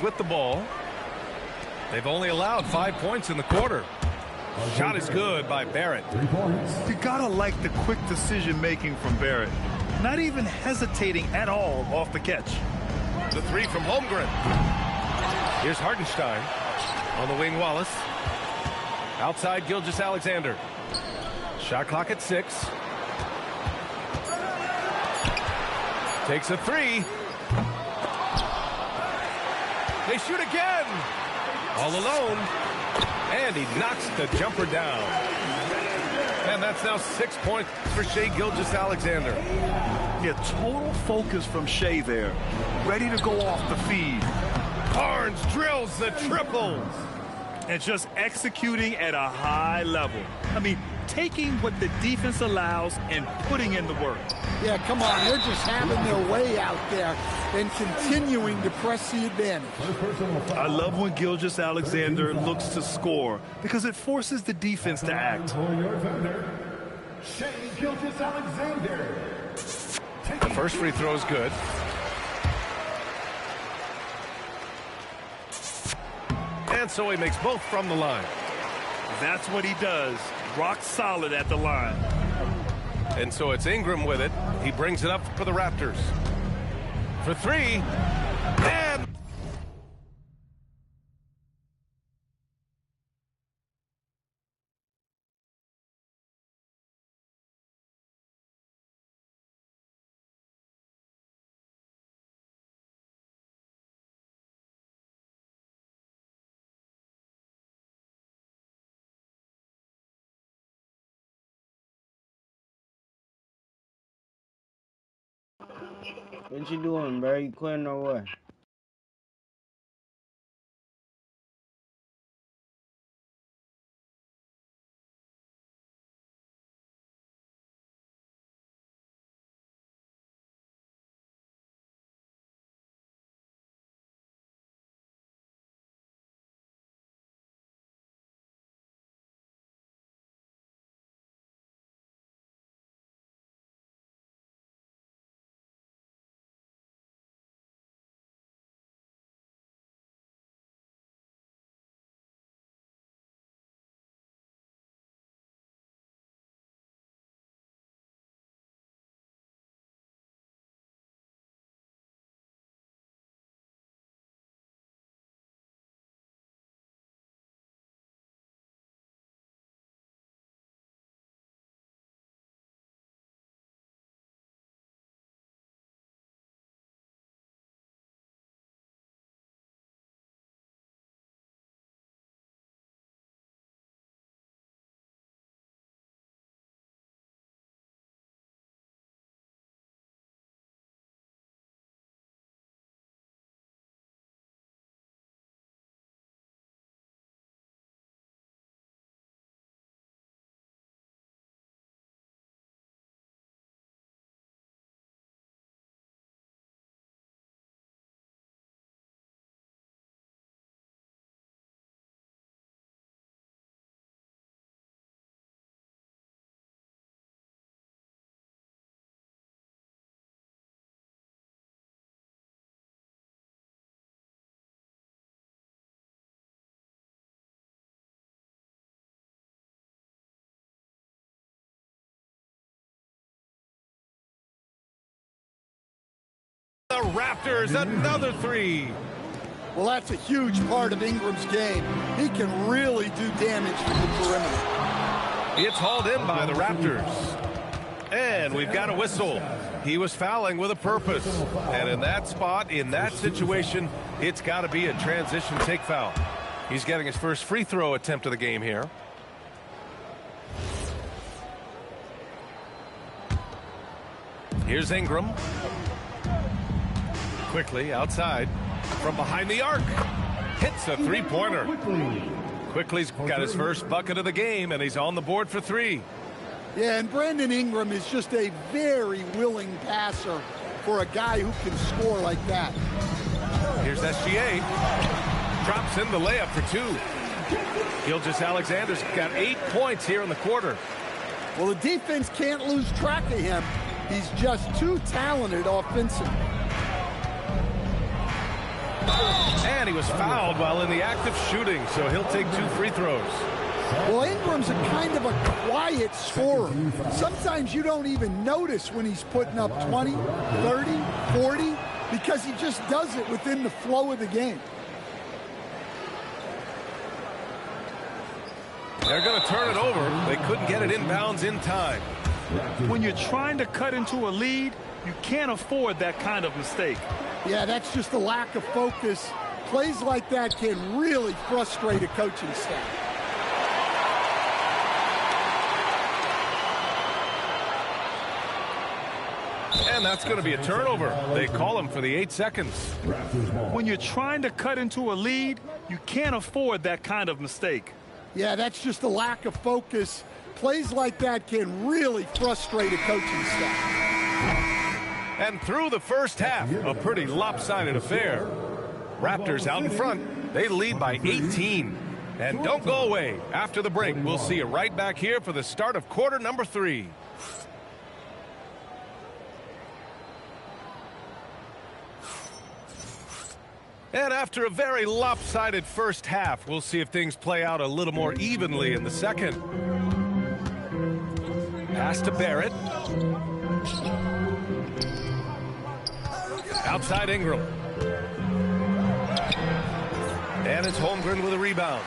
with the ball. They've only allowed 5 points in the quarter. Shot is good by Barrett. You gotta like the quick decision making from Barrett. Not even hesitating at all off the catch. The three from Holmgren. Here's Hartenstein. On the wing, Wallace. Outside, Gilgeous-Alexander. Shot clock at 6. Takes a three. They shoot again. All alone. And he knocks the jumper down. And that's now 6 points for Shai Gilgeous-Alexander. Yeah, total focus from Shai there. Ready to go off the feed. Barnes drills the triples. And just executing at a high level. I mean, taking what the defense allows and putting in the work. Yeah, come on. They're just having their way out there and continuing to press the advantage. I love when Gilgeous-Alexander looks to score because it forces the defense to act. Shai Gilgeous-Alexander. The first free throw is good. And so he makes both from the line. That's what he does. Rock solid at the line. And so it's Ingram with it. He brings it up for the Raptors. For three. And What you doing, bro? You quitting or what? the Raptors, another three. Well, that's a huge part of Ingram's game. He can really do damage from the perimeter. It's hauled in by the Raptors. And we've got a whistle. He was fouling with a purpose. And in that spot, in that situation, it's got to be a transition take foul. He's getting his first free throw attempt of the game here. Here's Ingram. Quickly outside from behind the arc. Hits a three-pointer. Quickly's got his first bucket of the game, and he's on the board for three. Yeah, and Brandon Ingram is just a very willing passer for a guy who can score like that. Here's SGA. Drops in the layup for two. Gilgeous-Alexander's got 8 points here in the quarter. Well, the defense can't lose track of him. He's just too talented offensively. And he was fouled while in the act of shooting, so he'll take 2 free throws. Well, Ingram's a kind of a quiet scorer. Sometimes you don't even notice when he's putting up 20, 30, 40, because he just does it within the flow of the game. They're going to turn it over. They couldn't get it inbounds in time. When you're trying to cut into a lead, you can't afford that kind of mistake. Yeah, that's just a lack of focus. Plays like that can really frustrate a coaching staff. And that's going to be a turnover. They call him for the 8 seconds. When you're trying to cut into a lead, you can't afford that kind of mistake. Yeah, that's just a lack of focus. Plays like that can really frustrate a coaching staff. And through the first half, a pretty lopsided affair. Raptors out in front. They lead by 18. And don't go away. After the break, we'll see you right back here for the start of quarter number 3. And after a very lopsided first half, we'll see if things play out a little more evenly in the second. Pass to Barrett. Outside Ingram. And it's Holmgren with a rebound.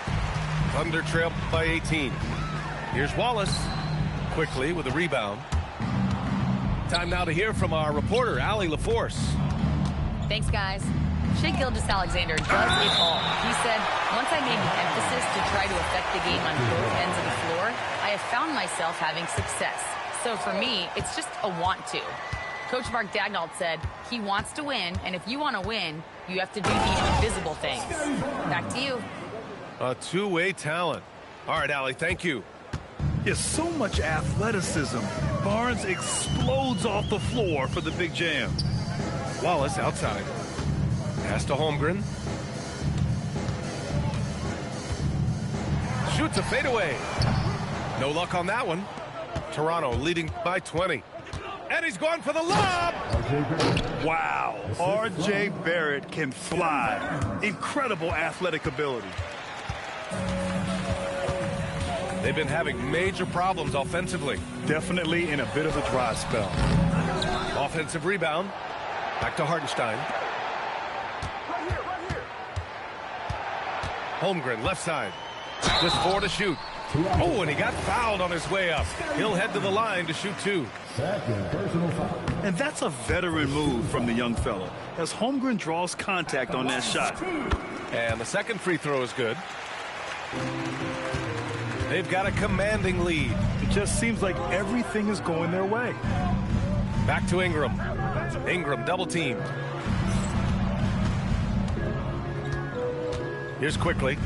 Thunder trail by 18. Here's Wallace. Quickly with a rebound. Time now to hear from our reporter, Allie LaForce. Thanks, guys. Shai Gilgeous-Alexander does it all. He said, once I made an emphasis to try to affect the game on both ends of the floor, I have found myself having success. So for me, it's just a want to. Coach Mark Daigneault said he wants to win, and if you want to win, you have to do the invisible things. Back to you. A two-way talent. All right, Allie, thank you. There's so much athleticism. Barnes explodes off the floor for the big jam. Wallace outside. Pass to Holmgren. Shoots a fadeaway. No luck on that one. Toronto leading by 20. And he's going for the lob. Wow. R.J. Barrett can fly. Incredible athletic ability. They've been having major problems offensively. Definitely in a bit of a dry spell. Offensive rebound. Back to Hartenstein. Holmgren, left side. Just 4 to shoot. Oh, and he got fouled on his way up. He'll head to the line to shoot 2. And that's a veteran move from the young fella, as Holmgren draws contact on that shot. And the second free throw is good. They've got a commanding lead. It just seems like everything is going their way. Back to Ingram. Ingram double teamed. Here's Quickly.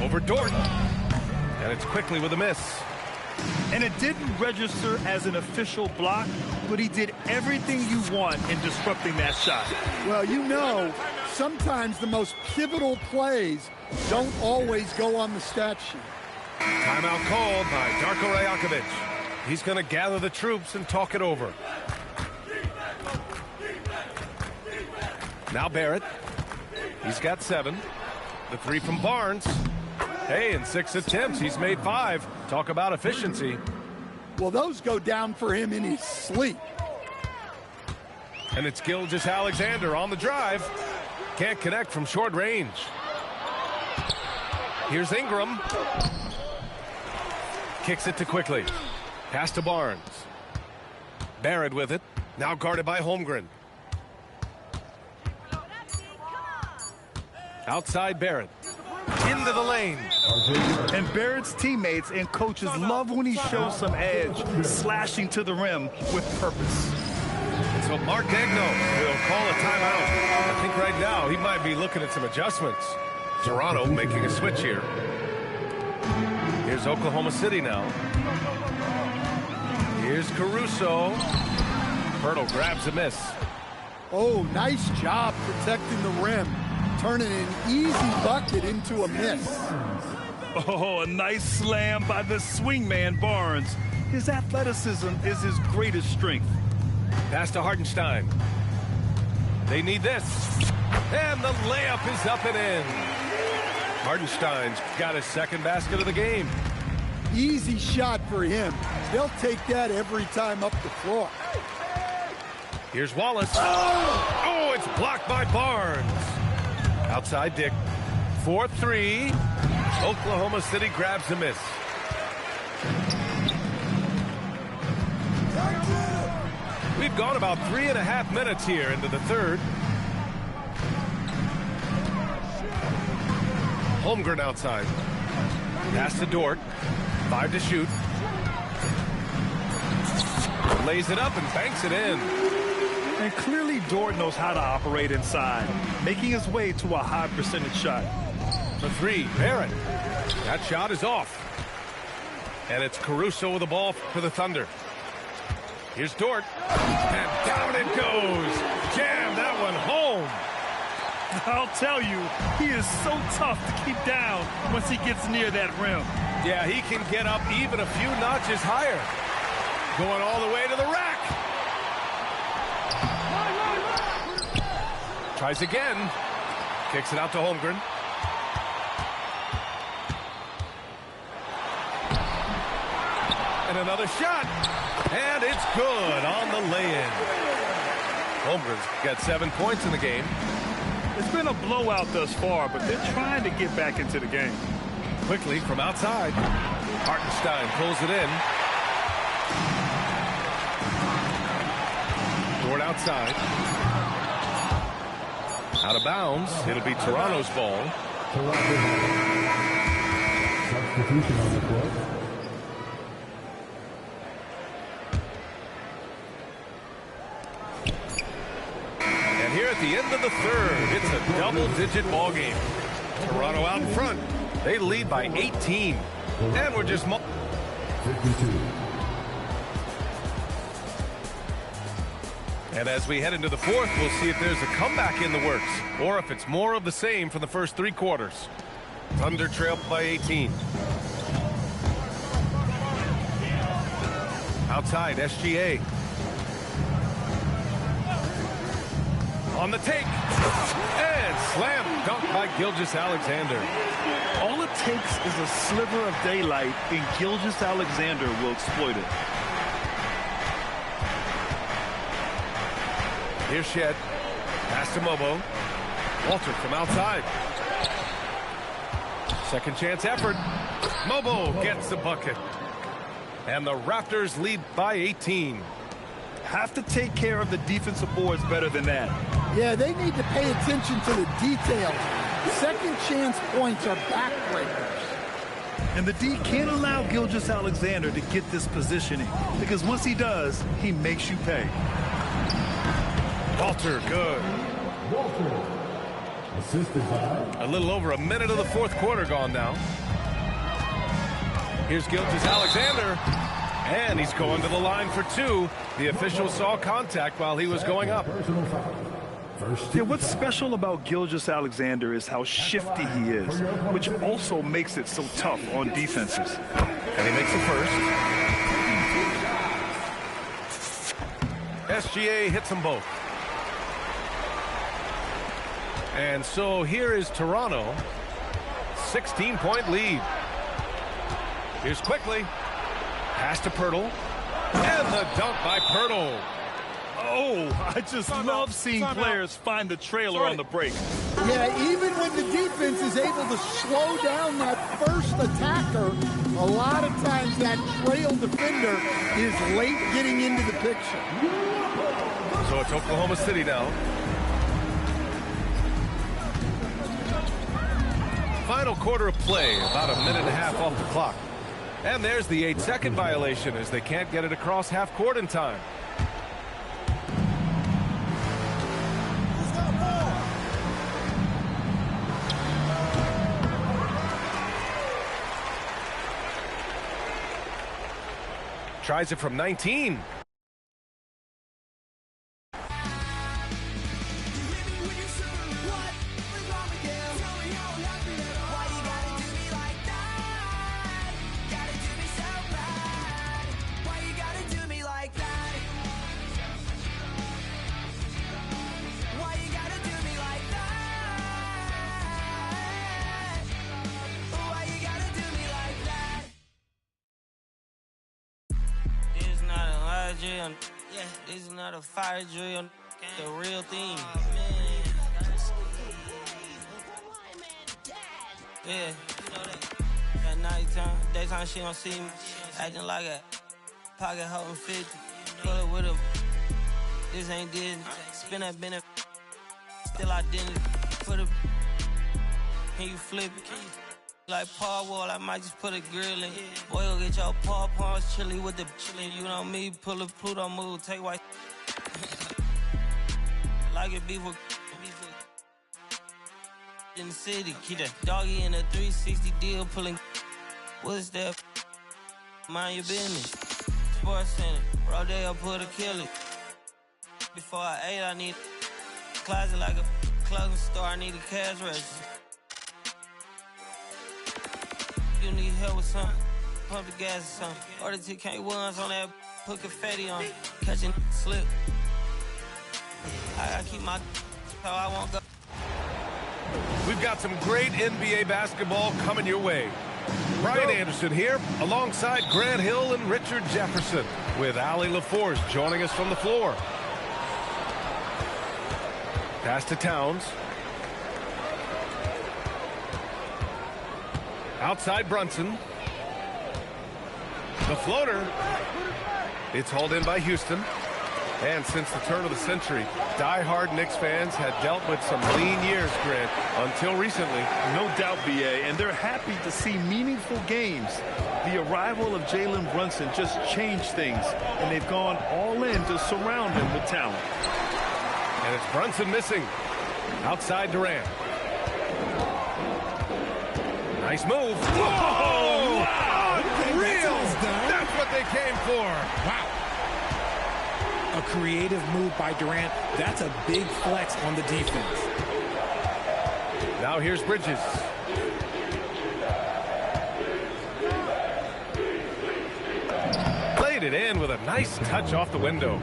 Over Dort. And it's Quickly with a miss. And it didn't register as an official block, but he did everything you want in disrupting that shot. Well, you know, sometimes the most pivotal plays don't always go on the stat sheet. Timeout called by Darko Rajakovic. He's going to gather the troops and talk it over. Now Barrett. He's got 7. The 3 from Barnes. Hey, in 6 attempts, he's made 5. Talk about efficiency. Well, those go down for him in his sleep. And it's Gilgeous-Alexander on the drive. Can't connect from short range. Here's Ingram. Kicks it to Quickly. Pass to Barnes. Barrett with it. Now guarded by Holmgren. Outside Barrett. Into the lane. And Barrett's teammates and coaches love when he shows some edge, slashing to the rim with purpose. So Mark Daigneault will call a timeout. I think right now he might be looking at some adjustments. Toronto making a switch here. Here's Oklahoma City now. Here's Caruso. Hurdle grabs a miss. Oh, nice job protecting the rim. Turning an easy bucket into a miss. Oh, a nice slam by the swingman Barnes. His athleticism is his greatest strength. Pass to Hartenstein. They need this. And the layup is up and in. Hartenstein's got his second basket of the game. Easy shot for him. They'll take that every time up the floor. Here's Wallace. Oh, it's blocked by Barnes. Outside Dick. 4-3. Oklahoma City grabs a miss. We've gone about 3.5 minutes here into the third. Holmgren outside. Pass to Dort. 5 to shoot. Lays it up and banks it in. And clearly Dort knows how to operate inside, making his way to a high percentage shot. The three, Barrett. That shot is off. And it's Caruso with the ball for the Thunder. Here's Dort. And down it goes. Jam that one home. I'll tell you, he is so tough to keep down once he gets near that rim. Yeah, he can get up even a few notches higher. Going all the way to the rack. Tries again. Kicks it out to Holmgren. And another shot. And it's good on the lay-in. Holmgren's got 7 points in the game. It's been a blowout thus far, but they're trying to get back into the game. Quickly from outside. Hartenstein pulls it in. Dort outside. Out of bounds. It'll be Toronto's ball. Substitution on the court. And here at the end of the third, it's a double-digit ball game. Toronto out in front. They lead by 18. And we're just... 52. And as we head into the fourth, we'll see if there's a comeback in the works or if it's more of the same for the first 3 quarters. Thunder trail by 18. Outside, SGA. On the take. And slam dunk by Gilgeous-Alexander. All it takes is a sliver of daylight, and Gilgeous-Alexander will exploit it. Here's Shed. Pass to Mobo. Walter from outside. Second chance effort. Mobo gets the bucket. And the Raptors lead by 18. Have to take care of the defensive boards better than that. Yeah, they need to pay attention to the details. Second chance points are backbreakers. And the D can't allow Gilgeous-Alexander to get this positioning, because once he does, he makes you pay. Walter, good. Walter. Assisted by... A little over a minute of the fourth quarter gone now. Here's Gilgeous-Alexander. And he's going to the line for 2. The official saw contact while he was going up. Personal foul. First Yeah, what's special about Gilgeous-Alexander is how shifty he is, which also makes it so tough on defenses. And he makes the first. SGA hits them both. And so here is Toronto. 16-point lead. Here's Quickly. Pass to Pirtle. And the dunk by Pirtle. Oh, I just love seeing players find the trailer on the break. Yeah, even when the defense is able to slow down that first attacker, a lot of times that trail defender is late getting into the picture. So it's Oklahoma City now. Final quarter of play, about a minute and a half off the clock. And there's the 8-second violation as they can't get it across half court in time. Tries it from 19. real. Yeah, this is not a fire drill. The real thing. Yeah, you know that. At nighttime, daytime she don't see me. Acting like a pocket holding 50. Pull it with him. This ain't Disney. Spin that benefit. Still identity. Put a. Can you flip it? Like Paul Wall, I might just put a grill in. Boy, go get your paws chili with the chili. You know me, pull a Pluto move, take white. Like it beef with in the city. Keep that doggy in a 360 deal, pulling. What's that? Mind your business. Sports Center, Rodeo put a kill it. Before I ate, I need a closet like a clothing store. I need a cash register. You need help with something, pump the gas or something. Order TK1s on that, put confetti on, catching slip. I keep my how I won't go. We've got some great NBA basketball coming your way. Brian Anderson here, alongside Grant Hill and Richard Jefferson, with Allie LaForce joining us from the floor. Pass to Towns. Outside Brunson. The floater. It's hauled in by Houston. And since the turn of the century, die-hard Knicks fans had dealt with some lean years, Grant, until recently. No doubt, B.A., and they're happy to see meaningful games. The arrival of Jalen Brunson just changed things, and they've gone all in to surround him with talent. And it's Brunson missing. Outside Durant. Nice move. Whoa! Wow! Unreal! That's what they came for. Wow. A creative move by Durant. That's a big flex on the defense. Now here's Bridges. Played it in with a nice touch off the window.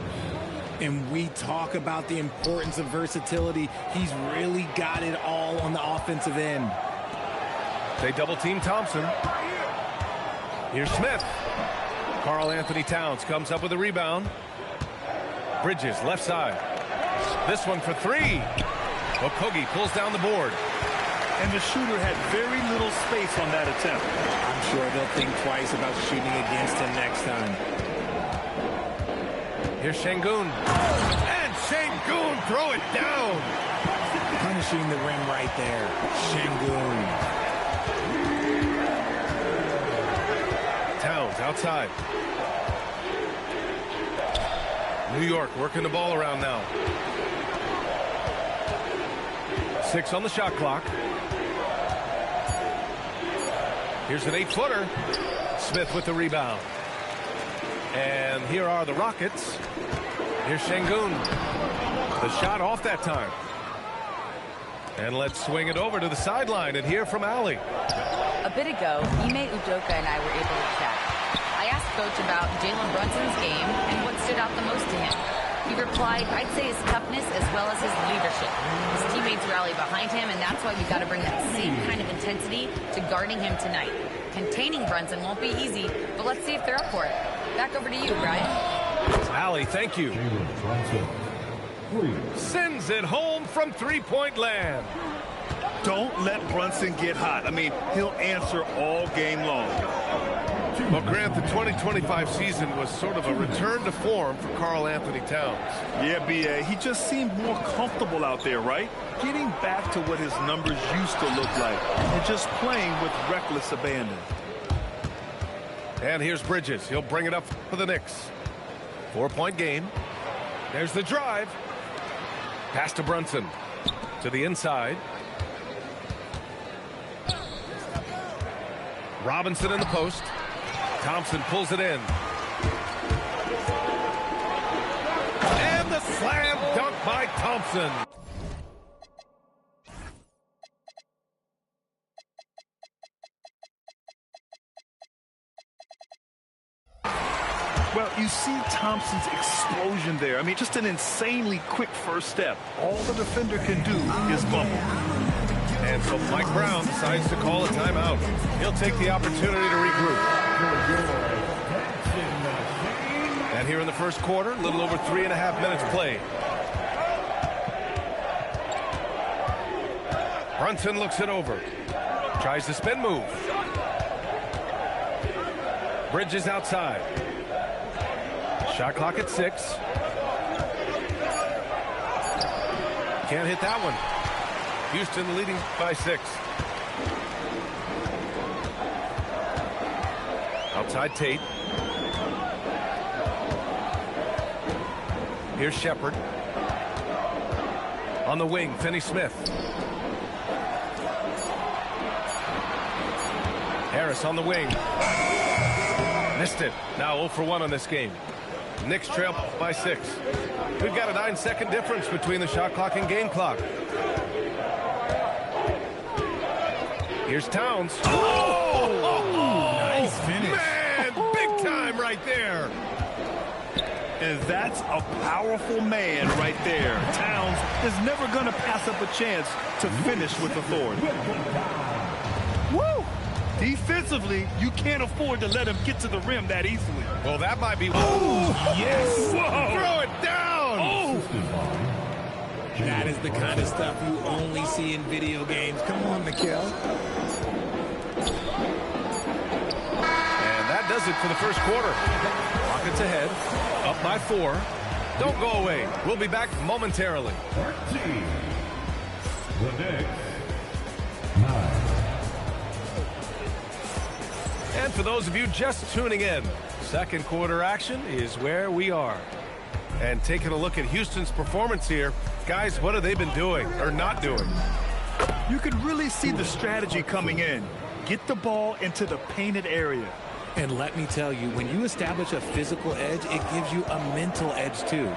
And we talk about the importance of versatility. He's really got it all on the offensive end. They double-team Thompson. Here's Smith. Karl Anthony Towns comes up with a rebound. Bridges, left side. This one for three. Okogie pulls down the board. And the shooter had very little space on that attempt. I'm sure they'll think twice about shooting against him next time. Here's Şengün. And Şengün, throw it down. Punishing the rim right there. Şengün. Towns outside. New York working the ball around now. 6 on the shot clock. Here's an 8-footer. Smith with the rebound. And here are the Rockets. Here's Şengün. The shot off that time. And let's swing it over to the sideline and hear from Allie. A bit ago, Ime Udoka and I were able to chat. I asked Coach about Jalen Brunson's game and what stood out the most to him. He replied, I'd say his toughness as well as his leadership. His teammates rally behind him, and that's why we've got to bring that same kind of intensity to guarding him tonight. Containing Brunson won't be easy, but let's see if they're up for it. Back over to you, Brian. Allie, thank you. Sends it home from three-point land. Don't let Brunson get hot. I mean, he'll answer all game long. Well, Grant, the 2025 season was sort of a return to form for Karl Anthony Towns. Yeah, B.A., he just seemed more comfortable out there, right? Getting back to what his numbers used to look like and just playing with reckless abandon. And here's Bridges. He'll bring it up for the Knicks. 4-point game. There's the drive. Pass to Brunson. To the inside. Robinson in the post. Thompson pulls it in. And the slam dunk by Thompson. Well, you see Thompson's explosion there. I mean, just an insanely quick first step. All the defender can do is bumble. And so Mike Brown decides to call a timeout. He'll take the opportunity to regroup. And here in the first quarter, a little over 3.5 minutes played. Brunson looks it over. Tries the spin move. Bridges outside. Shot clock at 6. Can't hit that one. Houston leading by 6. Outside Tate. Here's Shepard. On the wing, Finney-Smith. Harris on the wing. Missed it. Now 0 for 1 on this game. Knicks trail by 6. We've got a 9-second difference between the shot clock and game clock. Here's Towns. Nice finish. Man, big time right there. And that's a powerful man right there. Towns is never going to pass up a chance to finish with authority. Woo! Defensively, you can't afford to let him get to the rim that easily. Well, that might be... Oh, yes. Whoa. Throw it down. Oh! That is the kind of stuff you only see in video games. Come on, Mikal. And that does it for the first quarter. Rockets ahead, up by 4. Don't go away. We'll be back momentarily. 13. The Knicks. 9. And for those of you just tuning in, second quarter action is where we are. And taking a look at Houston's performance here, guys, what have they been doing or not doing? You can really see the strategy coming in. Get the ball into the painted area. And let me tell you, when you establish a physical edge, it gives you a mental edge too.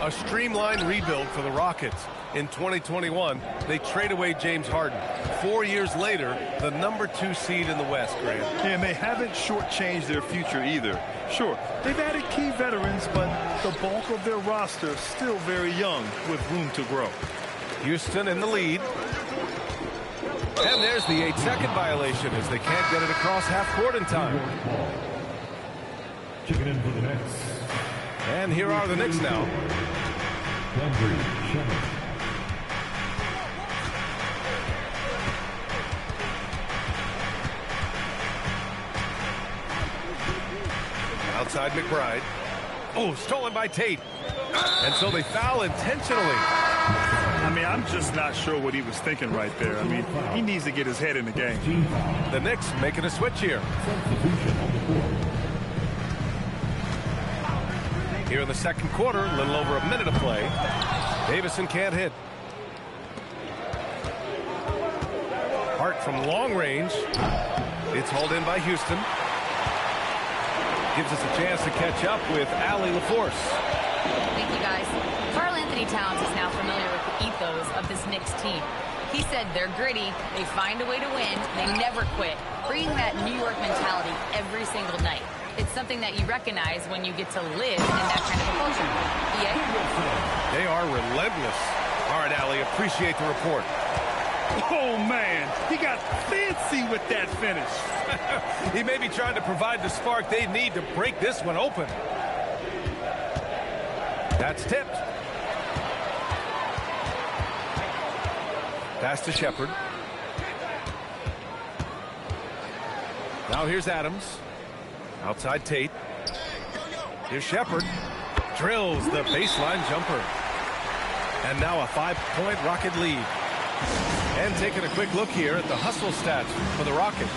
A streamlined rebuild for the Rockets. In 2021, they trade away James Harden. 4 years later, the #2 seed in the West, Grant. Yeah, and they haven't shortchanged their future either. Sure, they've added key veterans, but the bulk of their roster still very young with room to grow. Houston in the lead. And there's the 8-second violation as they can't get it across half court in time. Checking in for the Knicks. And here are the Knicks now. Landry Shamet. Outside McBride. Oh, stolen by Tate. And so they foul intentionally. I mean, I'm just not sure what he was thinking right there. I mean, he needs to get his head in the game. The Knicks making a switch here. Here in the second quarter, a little over a minute of play. Davison can't hit. Hart from long range. It's hauled in by Houston. Gives us a chance to catch up with Allie LaForce. Thank you, guys. Karl-Anthony Towns is now familiar with the ethos of this Knicks team. He said they're gritty, they find a way to win, they never quit, bringing that New York mentality every single night. It's something that you recognize when you get to live in that kind of a culture. Yeah? They are relentless. All right, Allie, appreciate the report. Oh, man, he got fancy with that finish. He may be trying to provide the spark they need to break this one open. That's tipped. Pass to Shepard. Now here's Adams. Outside Tate. Here's Shepard. Drills the baseline jumper. And now a 5-point Rocket lead. And taking a quick look here at the hustle stats for the Rockets.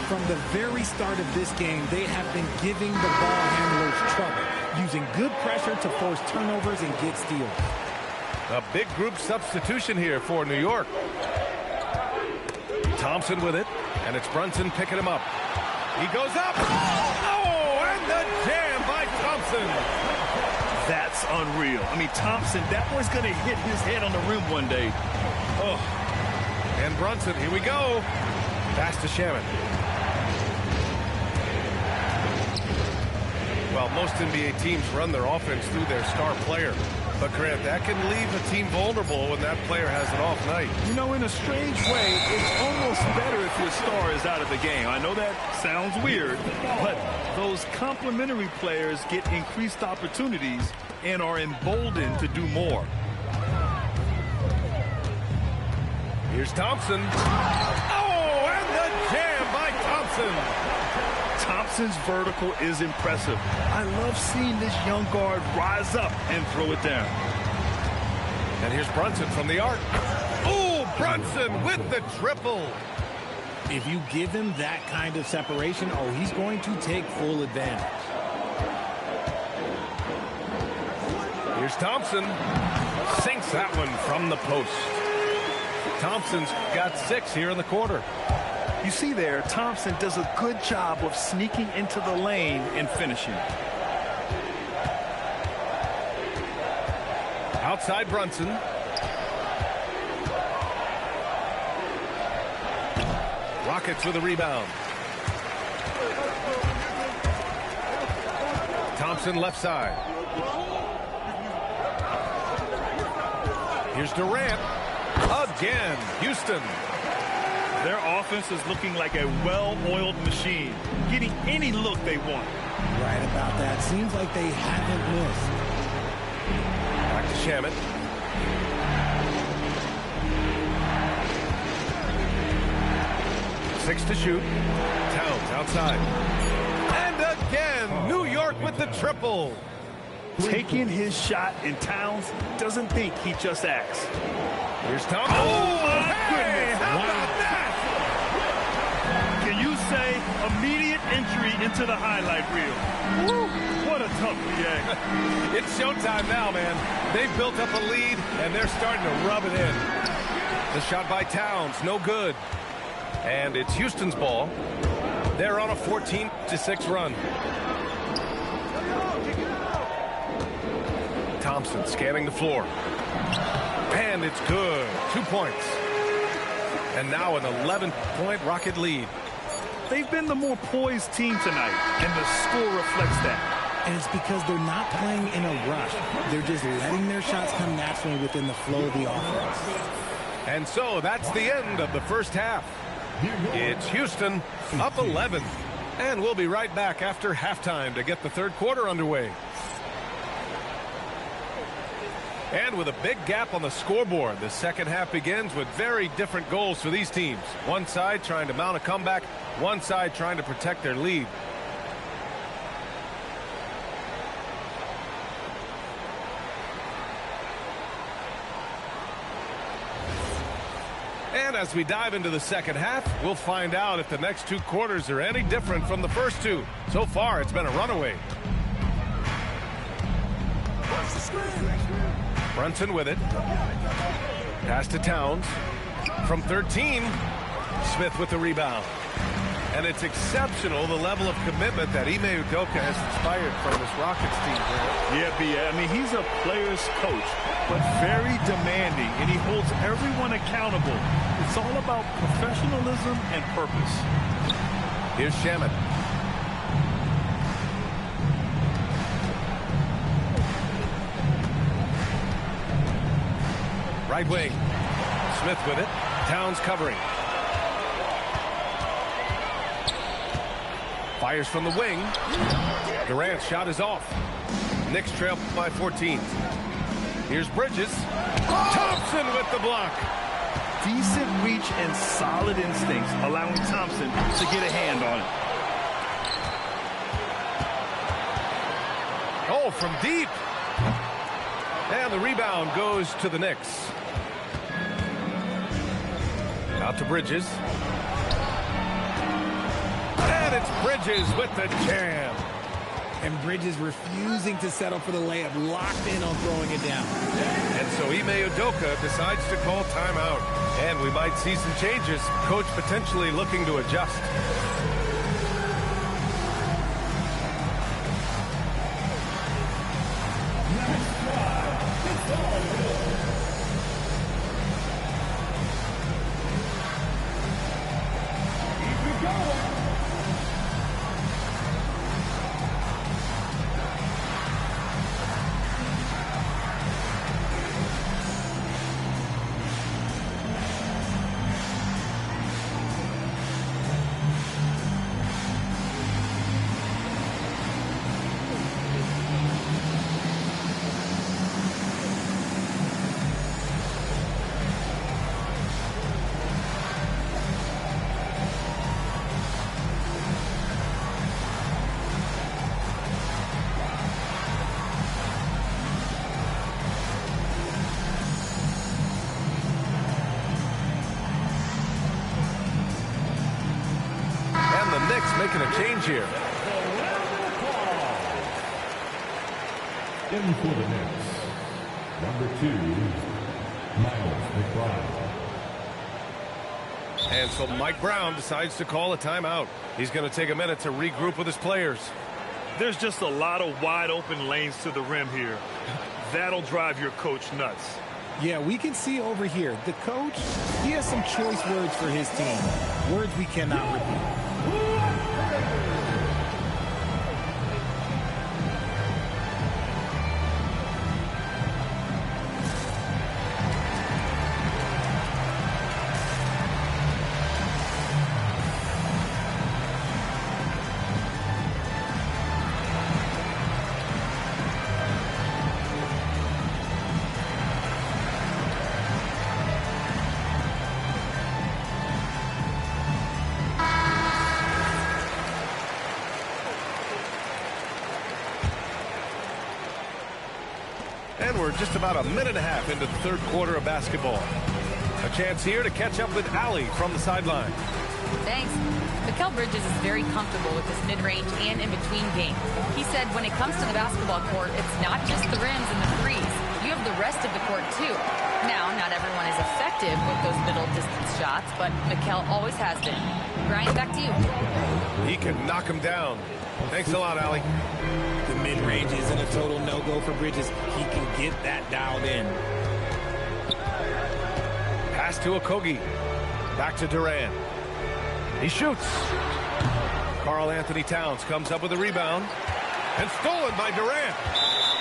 From the very start of this game, they have been giving the ball handlers trouble, using good pressure to force turnovers and get steals. A big group substitution here for New York. Thompson with it, and it's Brunson picking him up. He goes up. Oh, and the jam by Thompson. That's unreal. I mean, Thompson, that boy's going to hit his head on the rim one day. Oh. And Brunson, here we go. Pass to Shamet. Well, most NBA teams run their offense through their star player. But, Grant, that can leave a team vulnerable when that player has an off night. You know, in a strange way, it's almost better if your star is out of the game. I know that sounds weird, but those complementary players get increased opportunities and are emboldened to do more. Here's Thompson. Oh, and the jam by Thompson. Thompson's vertical is impressive. I love seeing this young guard rise up and throw it down. And here's Brunson from the arc. Oh, Brunson with the triple. If you give him that kind of separation, oh, he's going to take full advantage. Here's Thompson. Sinks that one from the post. Thompson's got 6 here in the quarter. You see there, Thompson does a good job of sneaking into the lane and finishing. Outside Brunson. Rockets with a rebound. Thompson left side. Here's Durant. Again, Houston. Their offense is looking like a well-oiled machine, getting any look they want. Right about that. Seems like they haven't missed. Back to Shamet. Six to shoot. Towns outside. And again, New York with the triple. Taking his shot, and Towns doesn't think he just acts. Here's Thompson. Oh, my goodness. How about that? Can you say immediate entry into the highlight reel? Woo, what a tough reaction. It's showtime now, man. They've built up a lead, and they're starting to rub it in. The shot by Towns, no good. And it's Houston's ball. They're on a 14-6 run. Thompson scanning the floor. And it's good. 2 points. And now an 11-point Rocket lead. They've been the more poised team tonight, and the score reflects that. And it's because they're not playing in a rush. They're just letting their shots come naturally within the flow of the offense. And so that's the end of the first half. It's Houston up 11. And we'll be right back after halftime to get the third quarter underway. And with a big gap on the scoreboard, the second half begins with very different goals for these teams. One side trying to mount a comeback, one side trying to protect their lead. And as we dive into the second half, we'll find out if the next 2 quarters are any different from the first 2. So far, it's been a runaway. Brunson with it. Pass to Towns. From 13, Smith with the rebound. And it's exceptional, the level of commitment that Ime Udoka has inspired from this Rockets team. Yeah, B.A. I mean, he's a player's coach, but very demanding, and he holds everyone accountable. It's all about professionalism and purpose. Here's Shamet. Right wing. Smith with it. Towns covering. Fires from the wing. Durant's shot is off. Knicks trail by 14. Here's Bridges. Thompson with the block. Decent reach and solid instincts, allowing Thompson to get a hand on it. Oh, from deep. And the rebound goes to the Knicks. Out to Bridges. And it's Bridges with the jam. And Bridges refusing to settle for the layup, locked in on throwing it down. And so Ime Udoka decides to call timeout. And we might see some changes. Coach potentially looking to adjust. Celtics making a change here. In for the Knicks, number 2, Miles McBride. And so Mike Brown decides to call a timeout. He's going to take a minute to regroup with his players. There's just a lot of wide open lanes to the rim here. That'll drive your coach nuts. Yeah, we can see over here, the coach, he has some choice words for his team. Words we cannot repeat. And we're just about a minute and a half into the third quarter of basketball. A chance here to catch up with Allie from the sideline. Thanks. Mikal Bridges is very comfortable with his mid-range and in-between game. He said when it comes to the basketball court, it's not just the rims and the threes. You have the rest of the court, too. Now, not everyone is effective with those middle-distance shots, but Mikal always has been. Brian, back to you. He can knock him down. Thanks a lot, Allie. The mid-range isn't a total no-go for Bridges. He can get that dialed in. Pass to Okogie. Back to Durant. He shoots. Karl Anthony Towns comes up with a rebound. And stolen by Durant.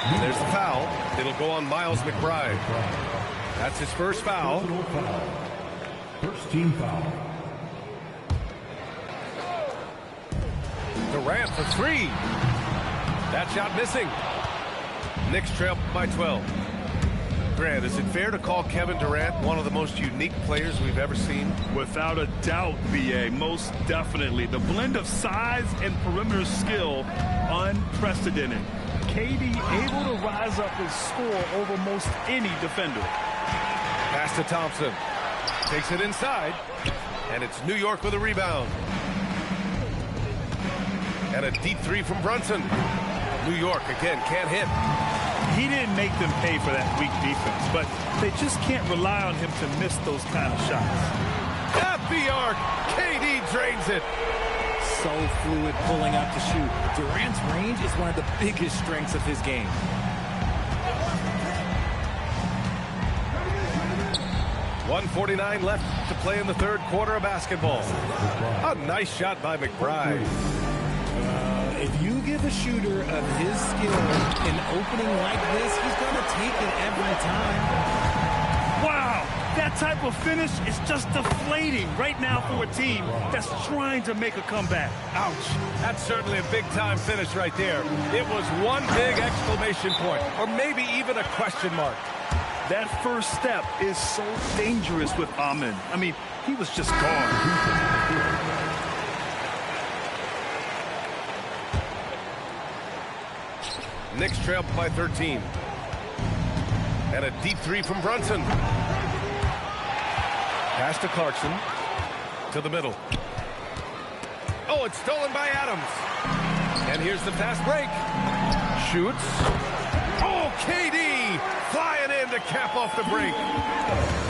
And there's the foul. It'll go on Miles McBride. That's his first foul. First team foul. Durant for three. That shot missing. Knicks trail by 12. Grant, is it fair to call Kevin Durant one of the most unique players we've ever seen? Without a doubt, B.A., most definitely. The blend of size and perimeter skill, unprecedented. KD able to rise up and score over most any defender. Pass to Thompson. Takes it inside. And it's New York with a rebound. And a deep three from Brunson. New York, again, can't hit. He didn't make them pay for that weak defense, but they just can't rely on him to miss those kind of shots. At the arc, KD drains it. So fluid pulling up to shoot. Durant's range is one of the biggest strengths of his game. .149 left to play in the third quarter of basketball. A nice shot by McBride. If you give a shooter of his skill an opening like this, he's going to take it every time. Wow, that type of finish is just deflating right now for a team that's trying to make a comeback. Ouch. That's certainly a big-time finish right there. It was one big exclamation point, or maybe even a question mark. That first step is so dangerous with Amen. I mean, he was just gone. Knicks trail by 13. And a deep three from Brunson. Pass to Clarkson. To the middle. Oh, it's stolen by Adams. And here's the fast break. Shoots. Oh, KD flying in to cap off the break.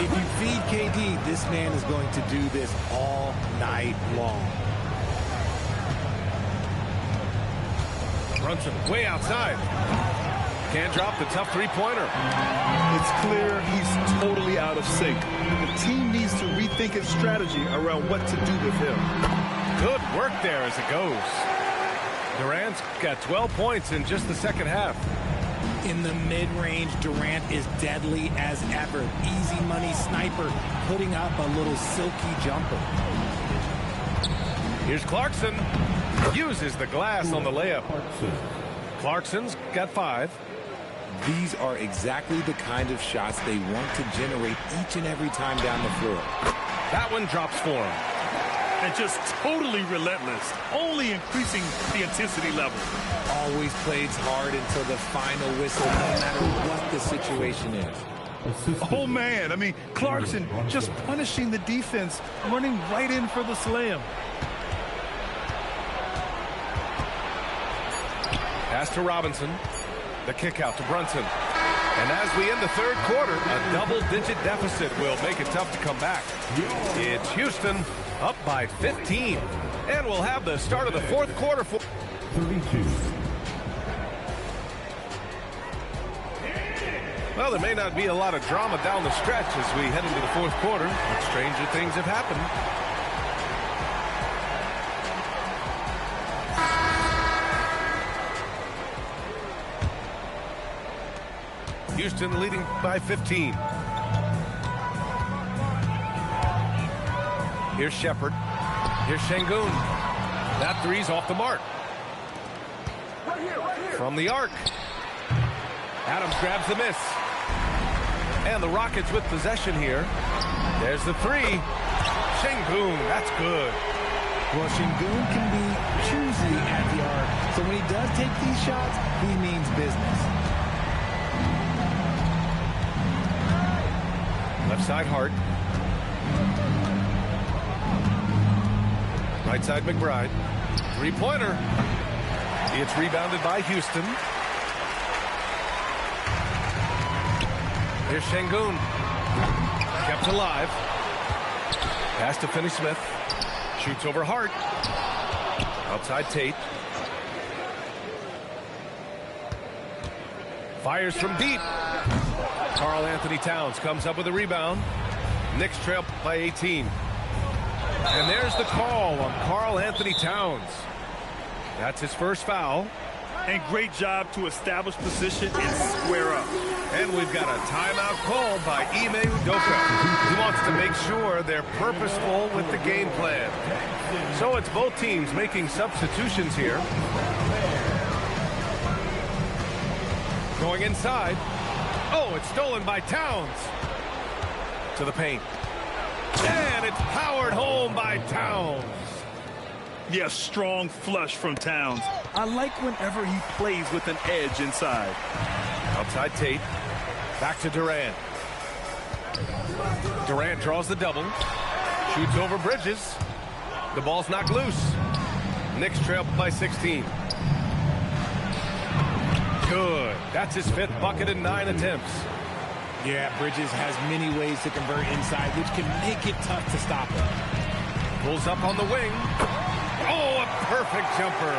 If you feed KD, this man is going to do this all night long. Brunson way outside. Can't drop the tough three-pointer. It's clear he's totally out of sync. The team needs to rethink its strategy around what to do with him. Good work there as it goes. Durant's got 12 points in just the second half. In the mid-range, Durant is deadly as ever. Easy money sniper, putting up a little silky jumper. Here's Clarkson. Uses the glass on the layup. Clarkson's got 5. These are exactly the kind of shots they want to generate each and every time down the floor. That one drops for him. And just totally relentless, only increasing the intensity level. Always plays hard until the final whistle, no matter what the situation is. Oh, man. I mean, Clarkson just punishing the defense, running right in for the slam. Pass to Robinson. The kick out to Brunson. And as we end the third quarter, a double-digit deficit will make it tough to come back. It's Houston up by 15. And we'll have the start of the fourth quarter for 32. Well, there may not be a lot of drama down the stretch as we head into the fourth quarter, but stranger things have happened. Houston leading by 15. Here's Shepard. Here's Şengün. That three's off the mark. From the arc. Adams grabs the miss. And the Rockets with possession here. There's the three. Şengün, that's good. Well, Şengün can be choosy at the arc, so when he does take these shots, he means business. Left side, Hart. Right side, McBride. Three-pointer. It's rebounded by Houston. Here's Şengün. Kept alive. Pass to Finney-Smith. Shoots over Hart. Outside Tate. Fires from deep. Karl-Anthony Towns comes up with a rebound. Knicks trail by 18. And there's the call on Karl-Anthony Towns. That's his first foul. And great job to establish position and square up. And we've got a timeout called by Ime Udoka. He wants to make sure they're purposeful with the game plan. So it's both teams making substitutions here. Going inside. Oh, it's stolen by Towns. To the paint. And it's powered home by Towns. Yeah, strong flush from Towns. I like whenever he plays with an edge inside. Outside Tate. Back to Durant. Durant draws the double. Shoots over Bridges. The ball's knocked loose. Knicks trail by 16. Good. That's his fifth bucket in 9 attempts. Yeah, Bridges has many ways to convert inside, which can make it tough to stop him. Pulls up on the wing. Oh, a perfect jumper.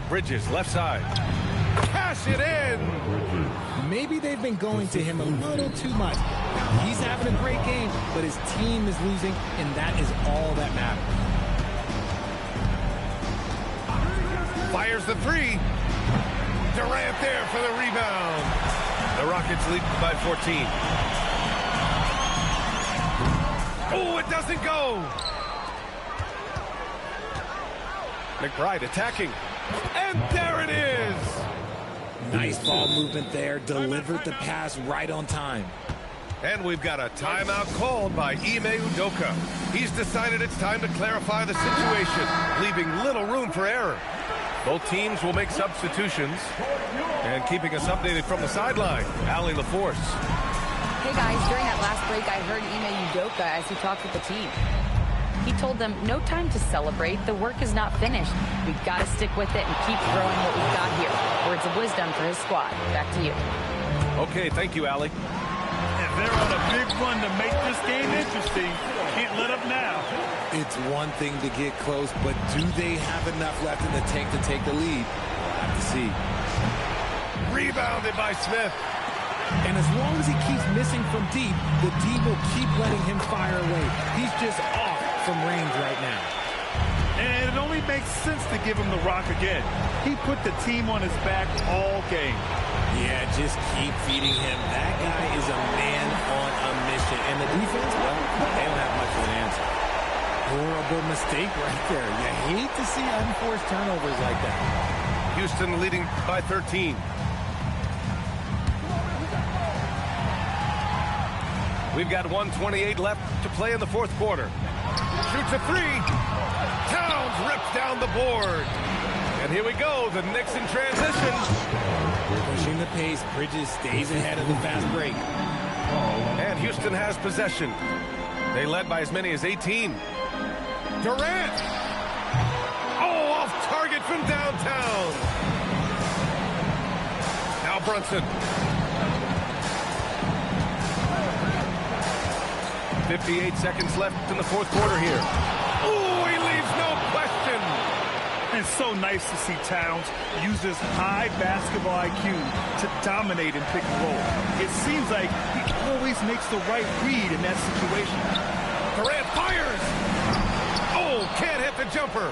Bridges, left side. Cash it in. Maybe they've been going to him a little too much. Now, he's having a great game, but his team is losing, and that is all that matters. Fires the three. Durant there for the rebound. The Rockets lead by 14. Oh, it doesn't go. McBride attacking. And there it is. Nice ball movement there. Delivered the pass right on time. And we've got a timeout called by Ime Udoka. He's decided it's time to clarify the situation, leaving little room for error. Both teams will make substitutions. And keeping us updated from the sideline, Allie LaForce. Hey guys, during that last break, I heard Ime Udoka as he talked with the team. He told them, no time to celebrate. The work is not finished. We've got to stick with it and keep growing what we've got here. Words of wisdom for his squad. Back to you. Okay, thank you, Allie. And they're on a big run to make this game interesting. Can't let up now. It's one thing to get close, but do they have enough left in the tank to take the lead? We'll have to see. Rebounded by Smith. And as long as he keeps missing from deep, the D will keep letting him fire away. He's just off from range right now. And it only makes sense to give him the rock again. He put the team on his back all game. Yeah, just keep feeding him. That guy is a man on a mission. And the defense, well, they don't have much of an answer. Horrible mistake right there. You hate to see unforced turnovers like that. Houston leading by 13. We've got 1:28 left to play in the fourth quarter. Shoots a three. Towns rips down the board. And here we go, the Knicks in transition. Pushing the pace, Bridges stays ahead of the fast break. And Houston has possession. They led by as many as 18. Durant. from downtown. Now Brunson. 58 seconds left in the fourth quarter here. Ooh, he leaves no question. It's so nice to see Towns use his high basketball IQ to dominate in pick and roll. It seems like he always makes the right read in that situation. Durant fires. Oh, can't hit the jumper.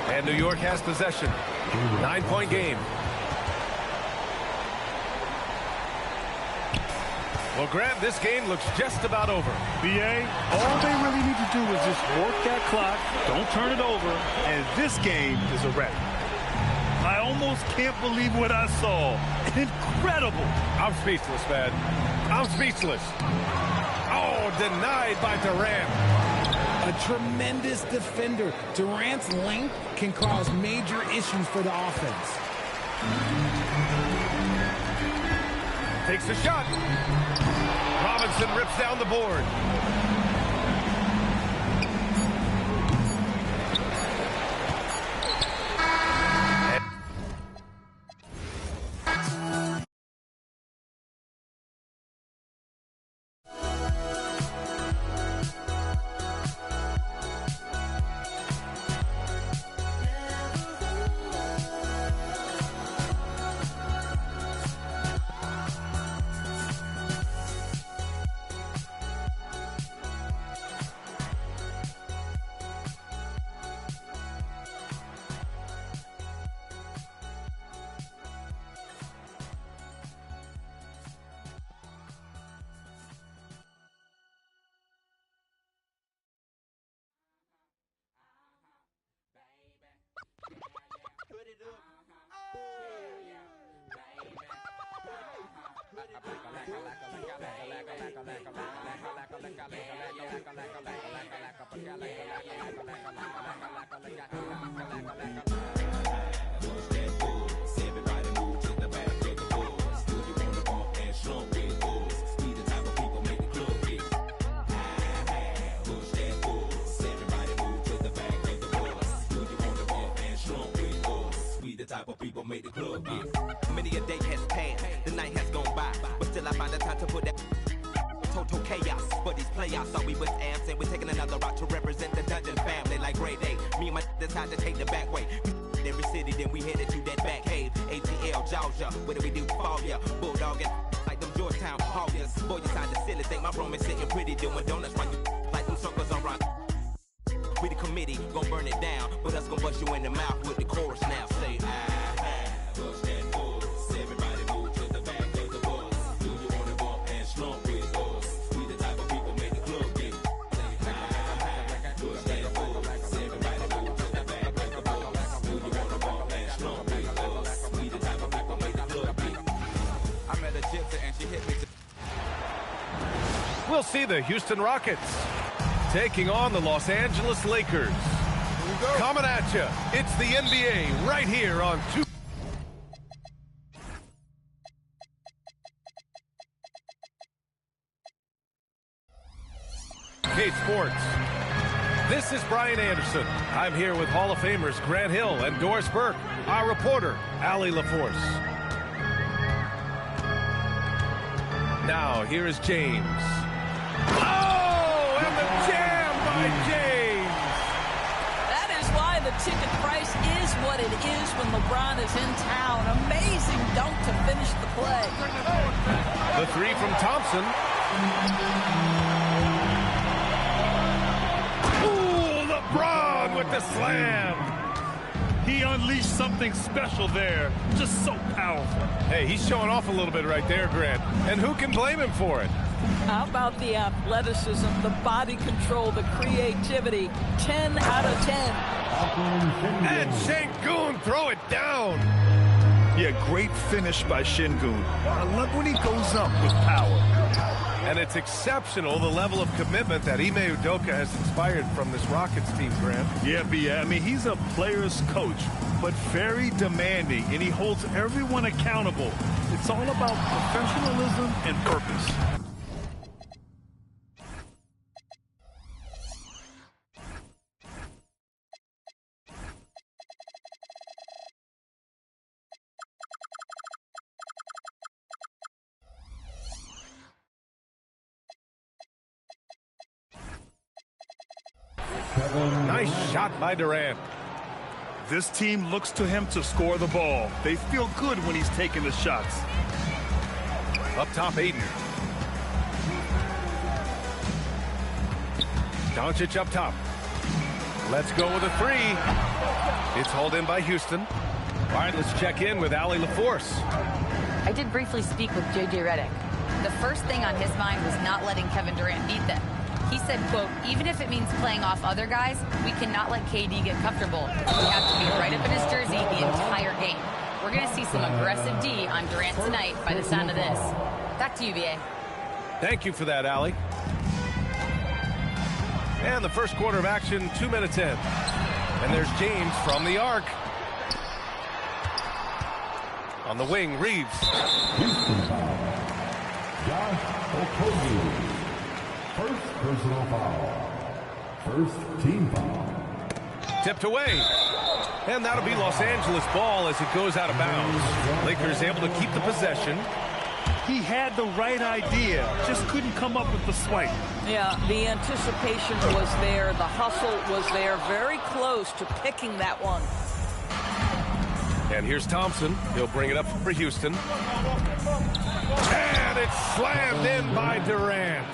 And New York has possession. 9-point game. Well, Grant, this game looks just about over. B.A., all they really need to do is just work that clock, don't turn it over, and this game is a wrap. I almost can't believe what I saw. Incredible. I'm speechless, man. I'm speechless. Oh, denied by Durant. A tremendous defender. Durant's length can cause major issues for the offense. Takes a shot. Robinson rips down the board. Type of people make the club get. Many a day has passed, the night has gone by, but still I find the time to put that total chaos. For these playoffs, thought we was amps, and we're taking another route to represent the Dungeon family like grade A. Me and my decided to take the back way. Every city, then we headed to that back cave. ATL, Georgia, what do we do? Fall ya, Bulldog, and like them Georgetown Hawkers. Boy, you sound silly, think my room is sitting pretty, doing donuts while you like them circles on rock. We the committee, gon' burn it down, but us gon' bust you in the mouth with the chorus now. Say, push that force. Everybody move to the back of the bus. Do you wanna bump and slump with us? We the type of people make the club get. Push that force. Everybody move to the back of the bus. Do you wanna bump and slump with us? We the type of people make the club get. I met a gypsy and she hit me. We'll see the Houston Rockets taking on the Los Angeles Lakers. Coming at you, it's the NBA right here on 2. Sports. This is Brian Anderson. I'm here with Hall of Famers Grant Hill and Doris Burke, our reporter, Allie LaForce. Now, here is James. Oh, and the jam by James. That is why the ticket price is what it is when LeBron is in town. Amazing dunk to finish the play. The three from Thompson. LeBron with the slam. He unleashed something special there. Just so powerful. Hey, he's showing off a little bit right there, Grant. And who can blame him for it? How about the athleticism, the body control, the creativity? 10 out of 10. And Sengun throw it down. Yeah, great finish by Sengun. I love when he goes up with power. And it's exceptional, the level of commitment that Ime Udoka has inspired from this Rockets team, Grant. Yeah, I mean, he's a player's coach, but very demanding, and he holds everyone accountable. It's all about professionalism and purpose. Nice shot by Durant. This team looks to him to score the ball. They feel good when he's taking the shots. Up top, Aiden. Doncic up top. Let's go with a three. It's hauled in by Houston. All right, let's check in with Allie LaForce. I did briefly speak with J.J. Redick. The first thing on his mind was not letting Kevin Durant beat them. He said, quote, even if it means playing off other guys, we cannot let KD get comfortable. We have to be right up in his jersey the entire game. We're going to see some aggressive D on Durant tonight by the sound of this. Back to you, B.A. Thank you for that, Allie. And the first quarter of action, 2 minutes in. And there's James from the arc. On the wing, Reeves. Josh Okogie. First personal foul. First team foul. Tipped away. And that'll be Los Angeles ball as it goes out of bounds. Lakers able to keep the possession. He had the right idea, just couldn't come up with the swipe. Yeah, the anticipation was there. The hustle was there. Very close to picking that one. And here's Thompson. He'll bring it up for Houston. And it's slammed in by Durant.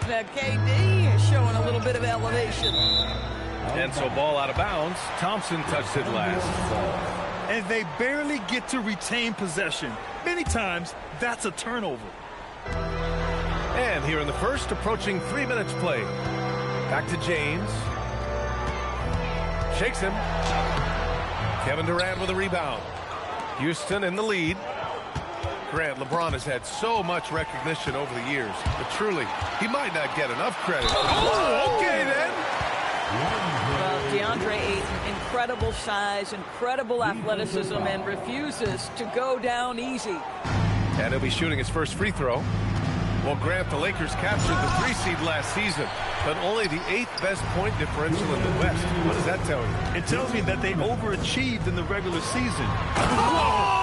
Now KD is showing a little bit of elevation. And so ball out of bounds. Thompson touched it last. And they barely get to retain possession. Many times, that's a turnover. And here in the first, approaching 3 minutes play. Back to James. Shakes him. Kevin Durant with a rebound. Houston in the lead. Grant, LeBron has had so much recognition over the years, but truly, he might not get enough credit. Oh, okay then. Well, DeAndre Ayton, incredible size, incredible athleticism, and refuses to go down easy. And he'll be shooting his first free throw. Well, Grant, the Lakers captured the 3 seed last season, but only the 8th best point differential in the West. What does that tell you? It tells me that they overachieved in the regular season. Oh!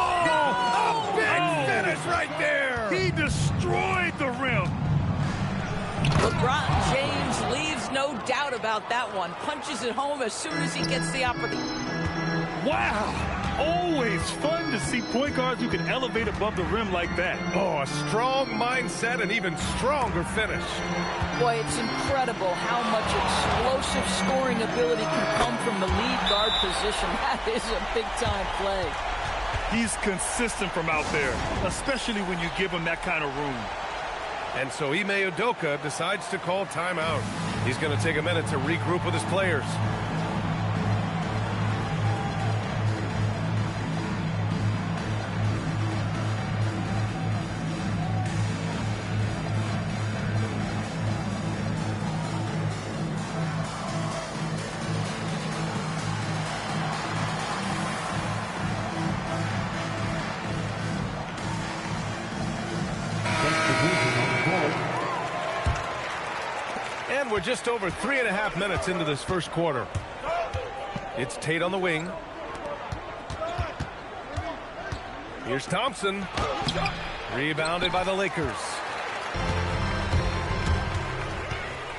A big finish right there! He destroyed the rim. LeBron James leaves no doubt about that one. Punches it home as soon as he gets the opportunity. Wow! Always fun to see point guards who can elevate above the rim like that. Oh, a strong mindset and even stronger finish. Boy, it's incredible how much explosive scoring ability can come from the lead guard position. That is a big-time play. He's consistent from out there, especially when you give him that kind of room. And so Ime Udoka decides to call timeout. He's going to take a minute to regroup with his players. We're just over 3.5 minutes into this first quarter. It's Tate on the wing. Here's Thompson. Rebounded by the Lakers.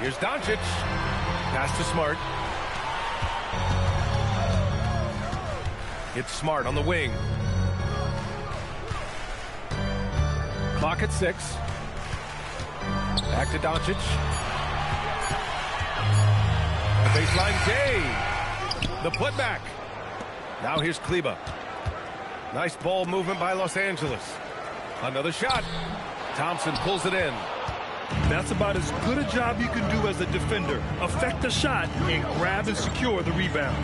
Here's Doncic. Pass to Smart. It's Smart on the wing. Clock at 6. Back to Doncic. Baseline J. The putback. Now here's Kleba. Nice ball movement by Los Angeles. Another shot. Thompson pulls it in. That's about as good a job you can do as a defender. Affect the shot and grab and secure the rebound.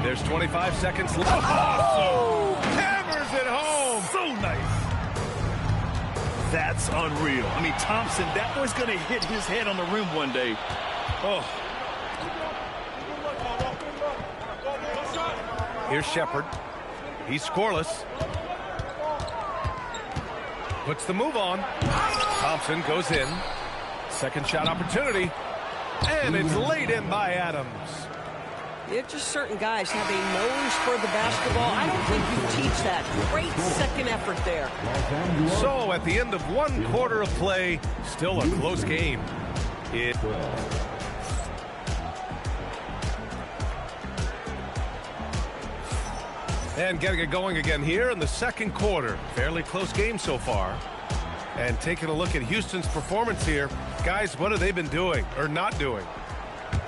There's 25 seconds left. Oh! Hammers it home. So nice. That's unreal. I mean, Thompson, that boy's going to hit his head on the rim one day. Oh. Here's Shepherd. He's scoreless. Puts the move on. Thompson goes in. Second shot opportunity. And it's laid in by Adams. It's just certain guys have a nose for the basketball. I don't think you teach that. Great second effort there. So at the end of 1 quarter of play, still a close game. And getting it going again here in the second quarter. Fairly close game so far. And taking a look at Houston's performance here. Guys, what have they been doing or not doing?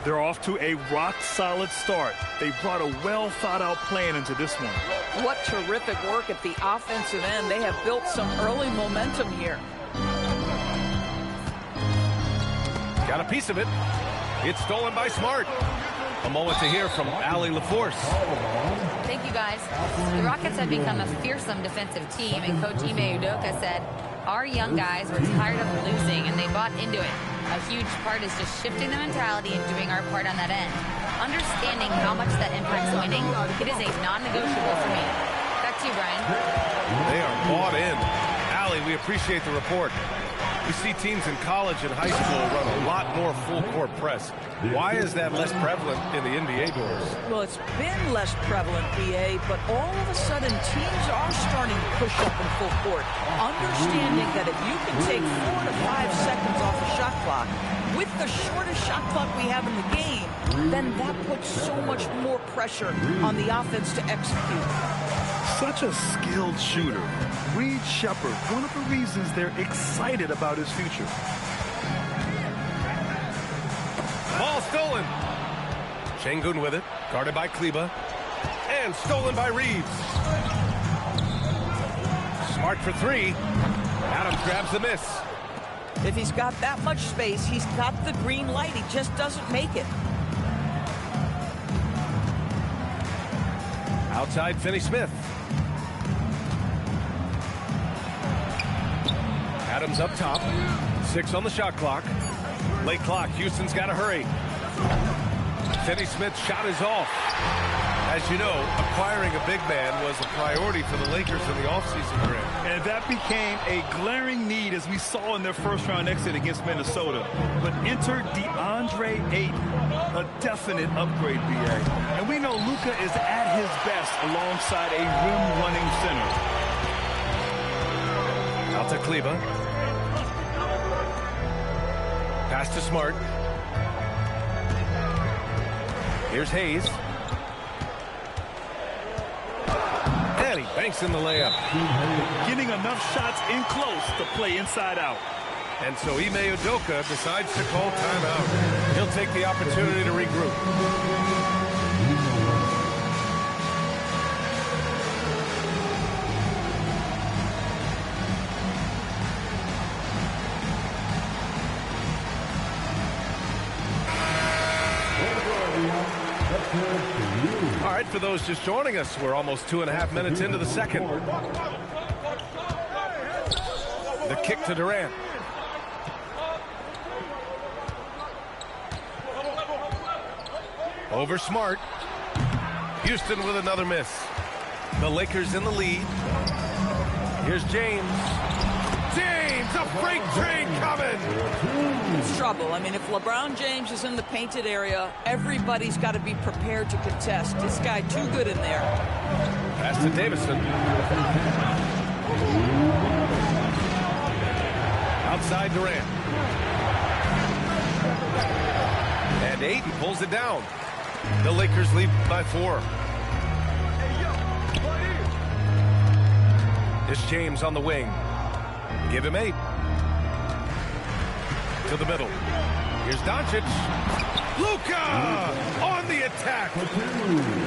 They're off to a rock-solid start. They brought a well-thought-out plan into this one. What terrific work at the offensive end. They have built some early momentum here. Got a piece of it. It's stolen by Smart. A moment to hear from Allie LaForce. Thank you, guys. The Rockets have become a fearsome defensive team, and Coach Ime Udoka said, our young guys were tired of losing, and they bought into it. A huge part is just shifting the mentality and doing our part on that end. Understanding how much that impacts winning, it is a non-negotiable for me. Back to you, Brian. They are bought in. Allie, we appreciate the report. We see teams in college and high school run a lot more full-court press. Why is that less prevalent in the NBA doors? Well, it's been less prevalent, BA, but all of a sudden teams are starting to push up in full court, understanding that if you can take 4 to 5 seconds off the shot clock, with the shortest shot clock we have in the game, then that puts so much more pressure on the offense to execute. Such a skilled shooter. Reed Sheppard, one of the reasons they're excited about his future. Ball stolen. Sengun with it, guarded by Kleber, and stolen by Reeves. Smart for 3. Adams grabs the miss. If he's got that much space, he's got the green light. He just doesn't make it. Outside, Finney-Smith. Adams up top. 6 on the shot clock. Late clock. Houston's got to hurry. Finney-Smith's shot is off. As you know, acquiring a big man was a priority for the Lakers in the offseason grant. And that became a glaring need as we saw in their first-round exit against Minnesota. But enter DeAndre Ayton, a definite upgrade, BA. And we know Luka is at his best alongside a rim-running center. Out to Kleber. Pass to Smart. Here's Hayes. And he banks in the layup. Getting enough shots in close to play inside out. And so Ime Udoka decides to call timeout. He'll take the opportunity to regroup. All right, for those just joining us, we're almost 2.5 minutes into the second. The kick to Durant. Over Smart. Houston with another miss. The Lakers in the lead. Here's James. James, a freight train coming. It's trouble. I mean, if LeBron James is in the painted area, everybody's got to be prepared to contest. This guy too good in there. Pass to Davison. Outside Durant. And Ayton pulls it down. The Lakers lead by 4. It's James on the wing. Give him 8. To the middle. Here's Doncic. Luka on the attack.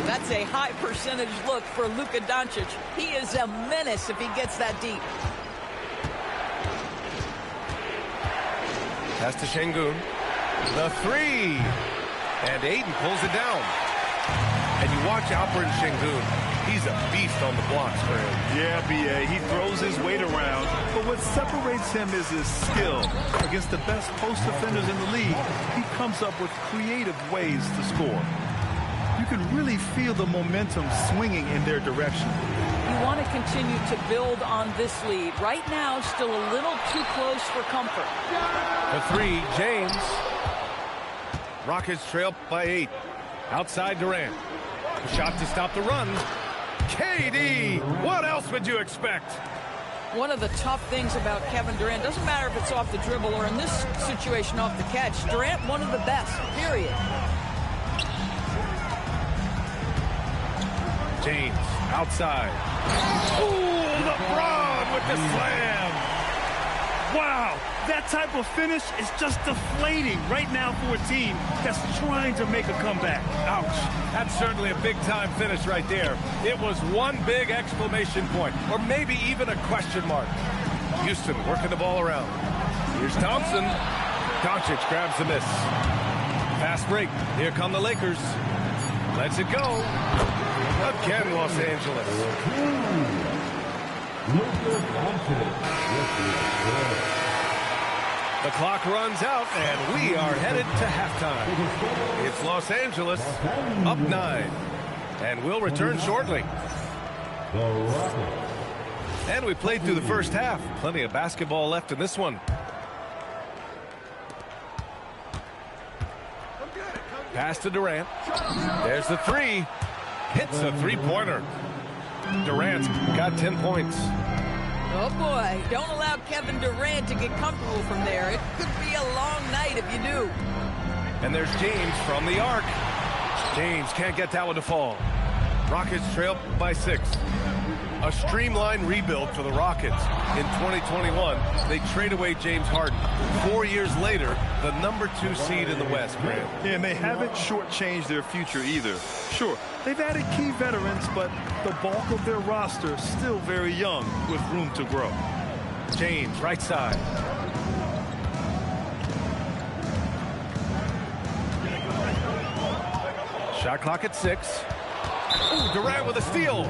That's a high percentage look for Luka Doncic. He is a menace if he gets that deep. Pass to Sengun. The 3. And Ayton pulls it down. And you watch Alperen Sengun. He's a beast on the blocks for him. Yeah, B.A. He throws his weight around. But what separates him is his skill. Against the best post defenders in the league, he comes up with creative ways to score. You can really feel the momentum swinging in their direction. You want to continue to build on this lead. Right now, still a little too close for comfort. The 3, James. Rockets trail by 8. Outside Durant. Shot to stop the run. KD, what else would you expect? One of the tough things about Kevin Durant, doesn't matter if it's off the dribble or in this situation off the catch, Durant, one of the best, period. James, outside. Ooh, LeBron with the slam. Wow, that type of finish is just deflating right now for a team that's trying to make a comeback. Ouch. That's certainly a big-time finish right there. It was one big exclamation point, or maybe even a question mark. Houston working the ball around. Here's Thompson. Doncic grabs the miss. Fast break. Here come the Lakers. Lets it go. Again, Los Angeles. The clock runs out, and we are headed to halftime. It's Los Angeles up 9, and we'll return shortly. And we played through the first half. Plenty of basketball left in this one. Pass to Durant. There's the three. Hits a three-pointer. Durant's got 10 points. Oh, boy. Don't allow Kevin Durant to get comfortable from there. It could be a long night if you do. And there's James from the arc. James can't get that one to fall. Rockets trail by 6. A streamlined rebuild for the Rockets. In 2021, they trade away James Harden. 4 years later, the #2 seed in the West, Grant. Yeah, and they haven't shortchanged their future either. Sure, they've added key veterans, but the bulk of their roster still very young with room to grow. James, right side. Shot clock at 6. Ooh, Durant with a steal.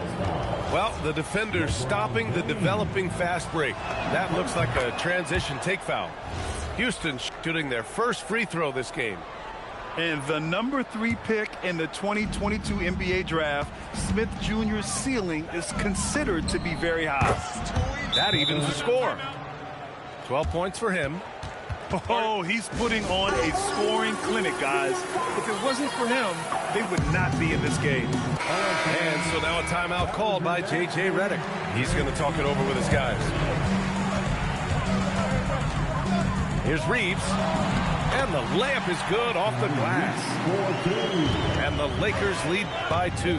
Well, the defender's stopping the developing fast break. That looks like a transition take foul. Houston shooting their first free throw this game. And the #3 pick in the 2022 NBA draft, Smith Jr.'s ceiling is considered to be very high. That evens the score. 12 points for him. Oh, he's putting on a scoring clinic, guys. If it wasn't for him, they would not be in this game. And so now a timeout called by J.J. Redick. He's going to talk it over with his guys. Here's Reeves. And the layup is good off the glass. And the Lakers lead by 2.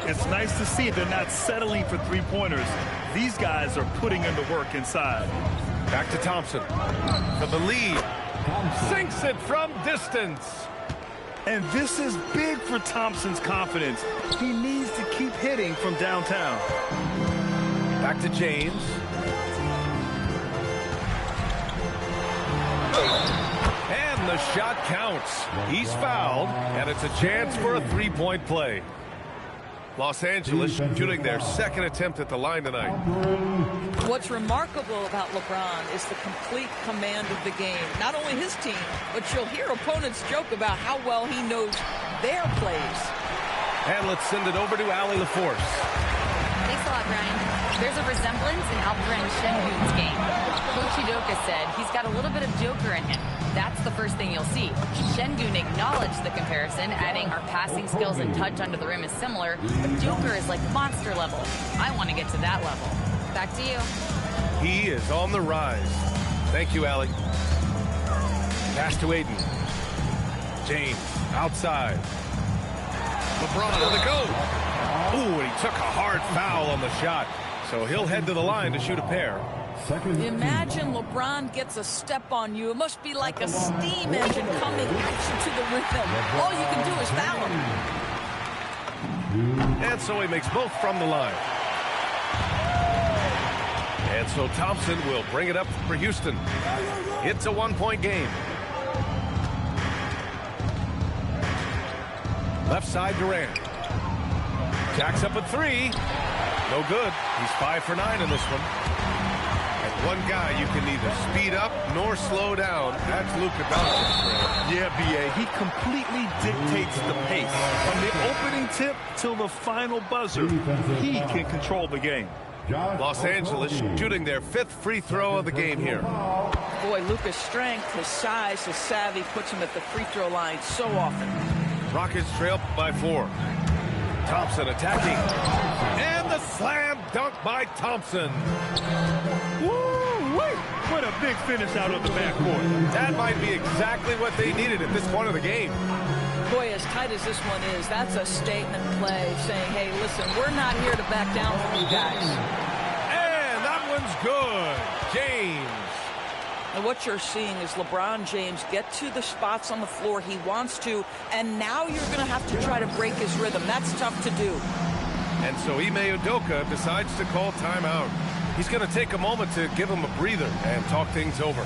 It's nice to see they're not settling for three-pointers. These guys are putting in the work inside. Back to Thompson for the lead. Sinks it from distance. And this is big for Thompson's confidence. He needs to keep hitting from downtown. Back to James. And the shot counts. He's fouled, and it's a chance for a three-point play. Los Angeles shooting their second attempt at the line tonight. What's remarkable about LeBron is the complete command of the game. Not only his team, but you'll hear opponents joke about how well he knows their plays. And let's send it over to Allie LaForce. Thanks a lot, Brian. There's a resemblance in Alperen Şengün's game. Coach Udoka said he's got a little bit of Joker in him. That's the first thing you'll see. Şengün acknowledged the comparison, adding our passing skills and touch under the rim is similar, but Joker is like monster level. I want to get to that level. Back to you. He is on the rise. Thank you, Allie. Pass to Aiden. James, outside. LeBron on the go. Ooh, and he took a hard foul on the shot. So he'll head to the line to shoot a pair. Imagine LeBron gets a step on you. It must be like a steam engine coming at you to the rim. All you can do is foul him. And so he makes both from the line. And so Thompson will bring it up for Houston. It's a one-point game. Left side Durant. Jacks up a 3. No good. He's 5 for 9 in this one. And one guy you can neither speed up nor slow down. That's Luka Doncic. Yeah, B.A., he completely dictates the pace. From the opening tip till the final buzzer, he can control the game. Los Angeles shooting their 5th free throw of the game here. Boy, Luka's strength, his size, his savvy puts him at the free throw line so often. Rockets trail by 4. Thompson attacking. And the slam dunk by Thompson. Woo-wee! What a big finish out of the backcourt. That might be exactly what they needed at this point of the game. Boy, as tight as this one is, that's a statement play saying, hey, listen, we're not here to back down from you guys. And that one's good. James. And what you're seeing is LeBron James get to the spots on the floor he wants to, and now you're going to have to try to break his rhythm. That's tough to do. And so Ime Udoka decides to call timeout. He's going to take a moment to give him a breather and talk things over.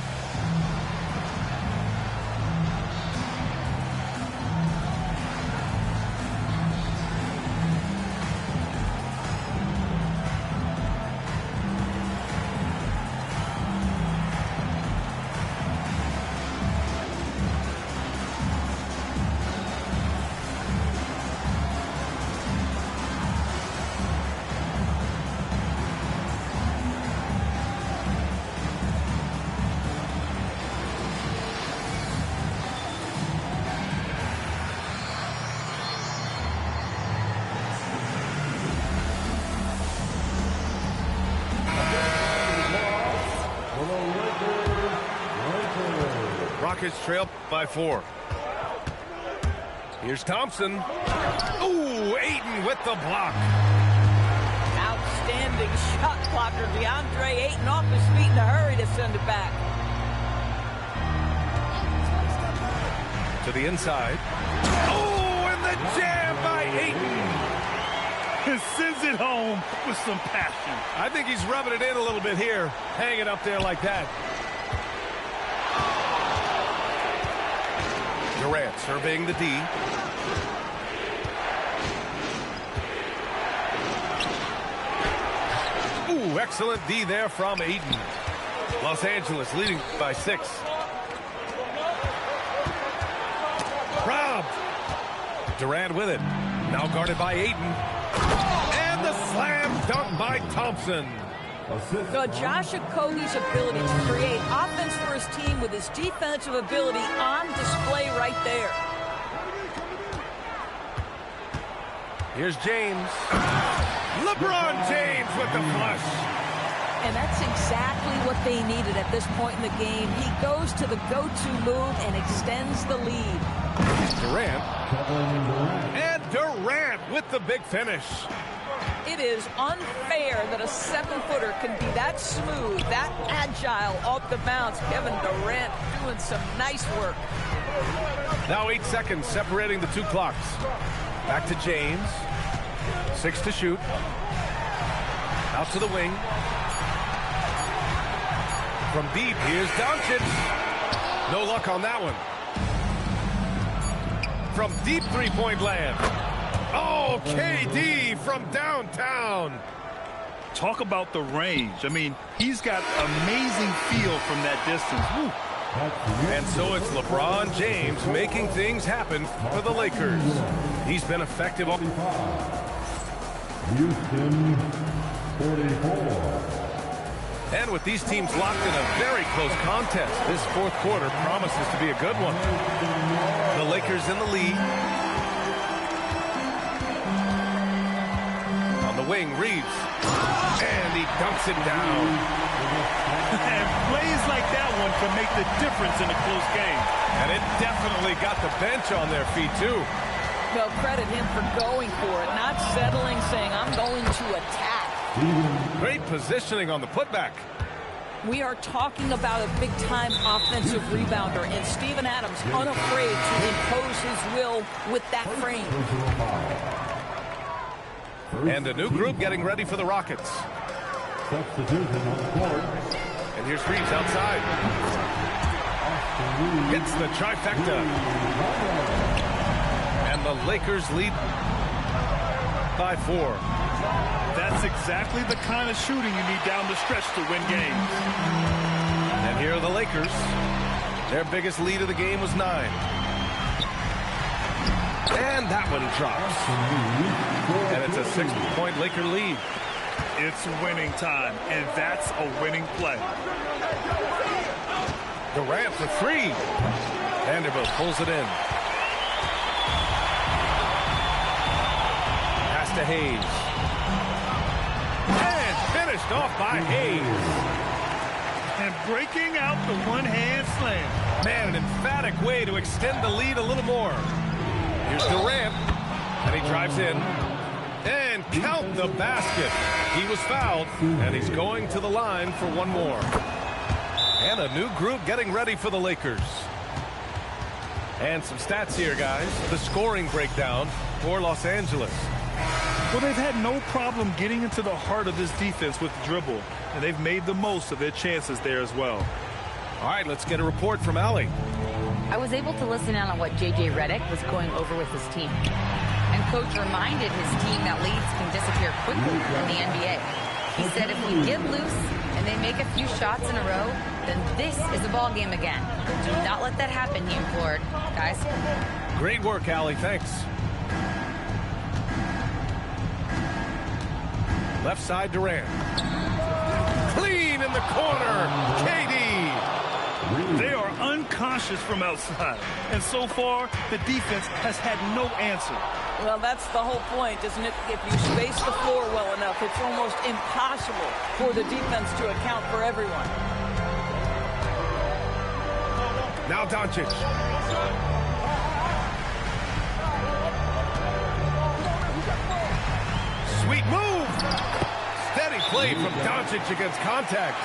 Rockets trail by 4. Here's Thompson. Ooh, Ayton with the block. Outstanding shot blocker. DeAndre Ayton off his feet in a hurry to send it back. To the inside. Oh, and the jam by Ayton. He sends it home with some passion. I think he's rubbing it in a little bit here. Hang it up there like that. Durant surveying the D. Ooh, excellent D there from Ayton. Los Angeles leading by 6. Robbed. Durant with it. Now guarded by Ayton. And the slam dunk by Thompson. So Josh Okogie's ability to create offense for his team with his defensive ability on display right there. Here's James. LeBron James with the flush. And that's exactly what they needed at this point in the game. He goes to the go-to move and extends the lead. Durant. And Durant with the big finish. It is unfair that a 7-footer can be that smooth, that agile off the bounce. Kevin Durant doing some nice work. Now 8 seconds separating the 2 clocks. Back to James. 6 to shoot. Out to the wing. From deep, here's Doncic. No luck on that one. From deep three-point land. Oh, KD from downtown. Talk about the range. I mean, he's got amazing feel from that distance. Woo. And so it's LeBron James making things happen for the Lakers. He's been effective. Houston, 44. And with these teams locked in a very close contest, this 4th quarter promises to be a good one. The Lakers in the lead. On the wing, Reeves. And he dunks it down. And plays like that one can make the difference in a close game. And it definitely got the bench on their feet, too. Well, credit him for going for it, not settling, saying, I'm going to attack. Great positioning on the putback. We are talking about a big-time offensive rebounder, and Steven Adams unafraid to impose his will with that frame. And a new group getting ready for the Rockets. Substitution on the court. And here's Reeves outside. Hits the trifecta. And the Lakers lead by 4. That's exactly the kind of shooting you need down the stretch to win games. And here are the Lakers. Their biggest lead of the game was 9. And that one drops. And it's a 6-point Laker lead. It's winning time, and that's a winning play. Durant for 3. Vanderbilt pulls it in. to Hayes. And finished off by Hayes. And breaking out the one-hand slam. Man, an emphatic way to extend the lead a little more. Here's Durant. And he drives in. And count the basket. He was fouled, and he's going to the line for one more. And a new group getting ready for the Lakers. And some stats here, guys. The scoring breakdown for Los Angeles. Well, they've had no problem getting into the heart of this defense with the dribble, and they've made the most of their chances there as well. All right, let's get a report from Allie. I was able to listen in on what J.J. Redick was going over with his team. And Coach reminded his team that leads can disappear quickly in the NBA. He said if we get loose and they make a few shots in a row, then this is a ball game again. Do not let that happen, he implored. Guys. Great work, Allie. Thanks. Left side, Durant. Clean in the corner. KD. They are unconscious from outside. And so far, the defense has had no answer. Well, that's the whole point, isn't it? If you space the floor well enough, it's almost impossible for the defense to account for everyone. Now Doncic. Sweet move. Steady play from Doncic against contact.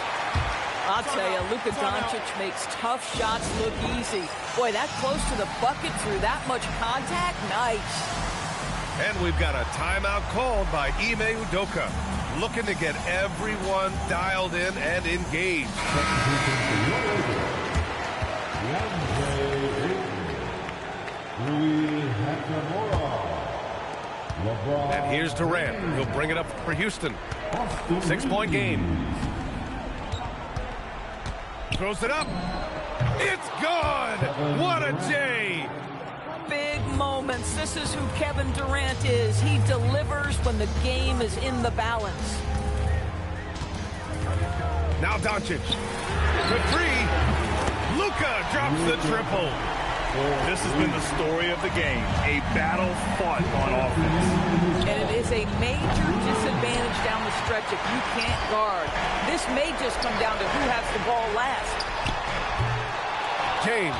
I'll tell you, Luka Doncic makes tough shots look easy. Boy, that close to the bucket through that much contact, nice. And we've got a timeout called by Ime Udoka, looking to get everyone dialed in and engaged. And here's Durant. He'll bring it up for Houston. 6-point game. Throws it up. It's good. What a J. Big moments. This is who Kevin Durant is. He delivers when the game is in the balance. Now Doncic. The three. Luka drops the triple. This has been the story of the game. A battle fought on offense. And it is a major disadvantage down the stretch if you can't guard. This may just come down to who has the ball last. James.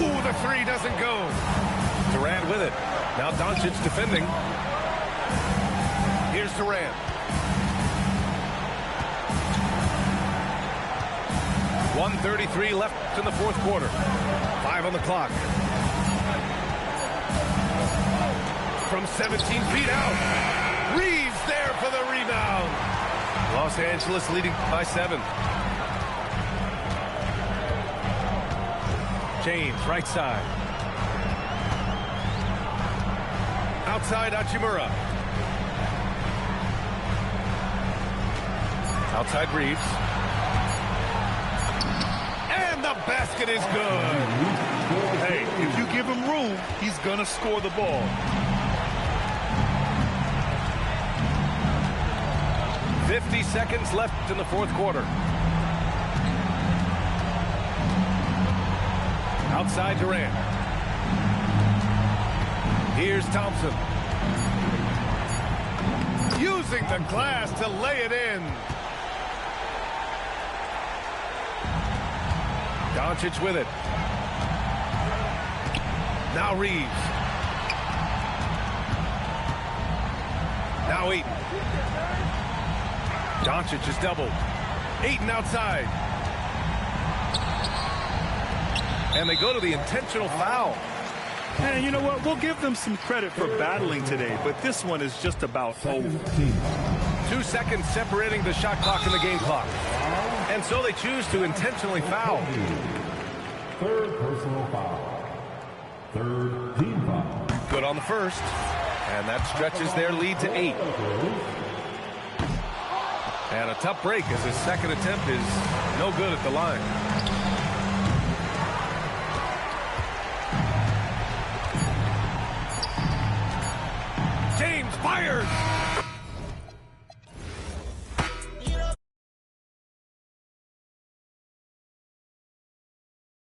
Ooh, the three doesn't go. Durant with it. Now Doncic defending. Here's Durant. 1:33 left in the fourth quarter. 5 on the clock. From 17 feet out. Reeves there for the rebound. Los Angeles leading by 7. James, right side. Outside, Hachimura. Outside, Reeves. And the basket is good. Hey, if you give him room, he's going to score the ball. .50 seconds left in the fourth quarter. Outside Durant. Here's Thompson. Using the glass to lay it in. Doncic with it. Now Reeves. Now Ayton. Doncic is doubled. Ayton outside. And they go to the intentional foul. And you know what? We'll give them some credit for battling today, but this one is just about over. 2 seconds separating the shot clock and the game clock. And so they choose to intentionally foul. Third personal foul. Third team foul. Good on the first. And that stretches their lead to 8. And a tough break as his second attempt is no good at the line. James fires.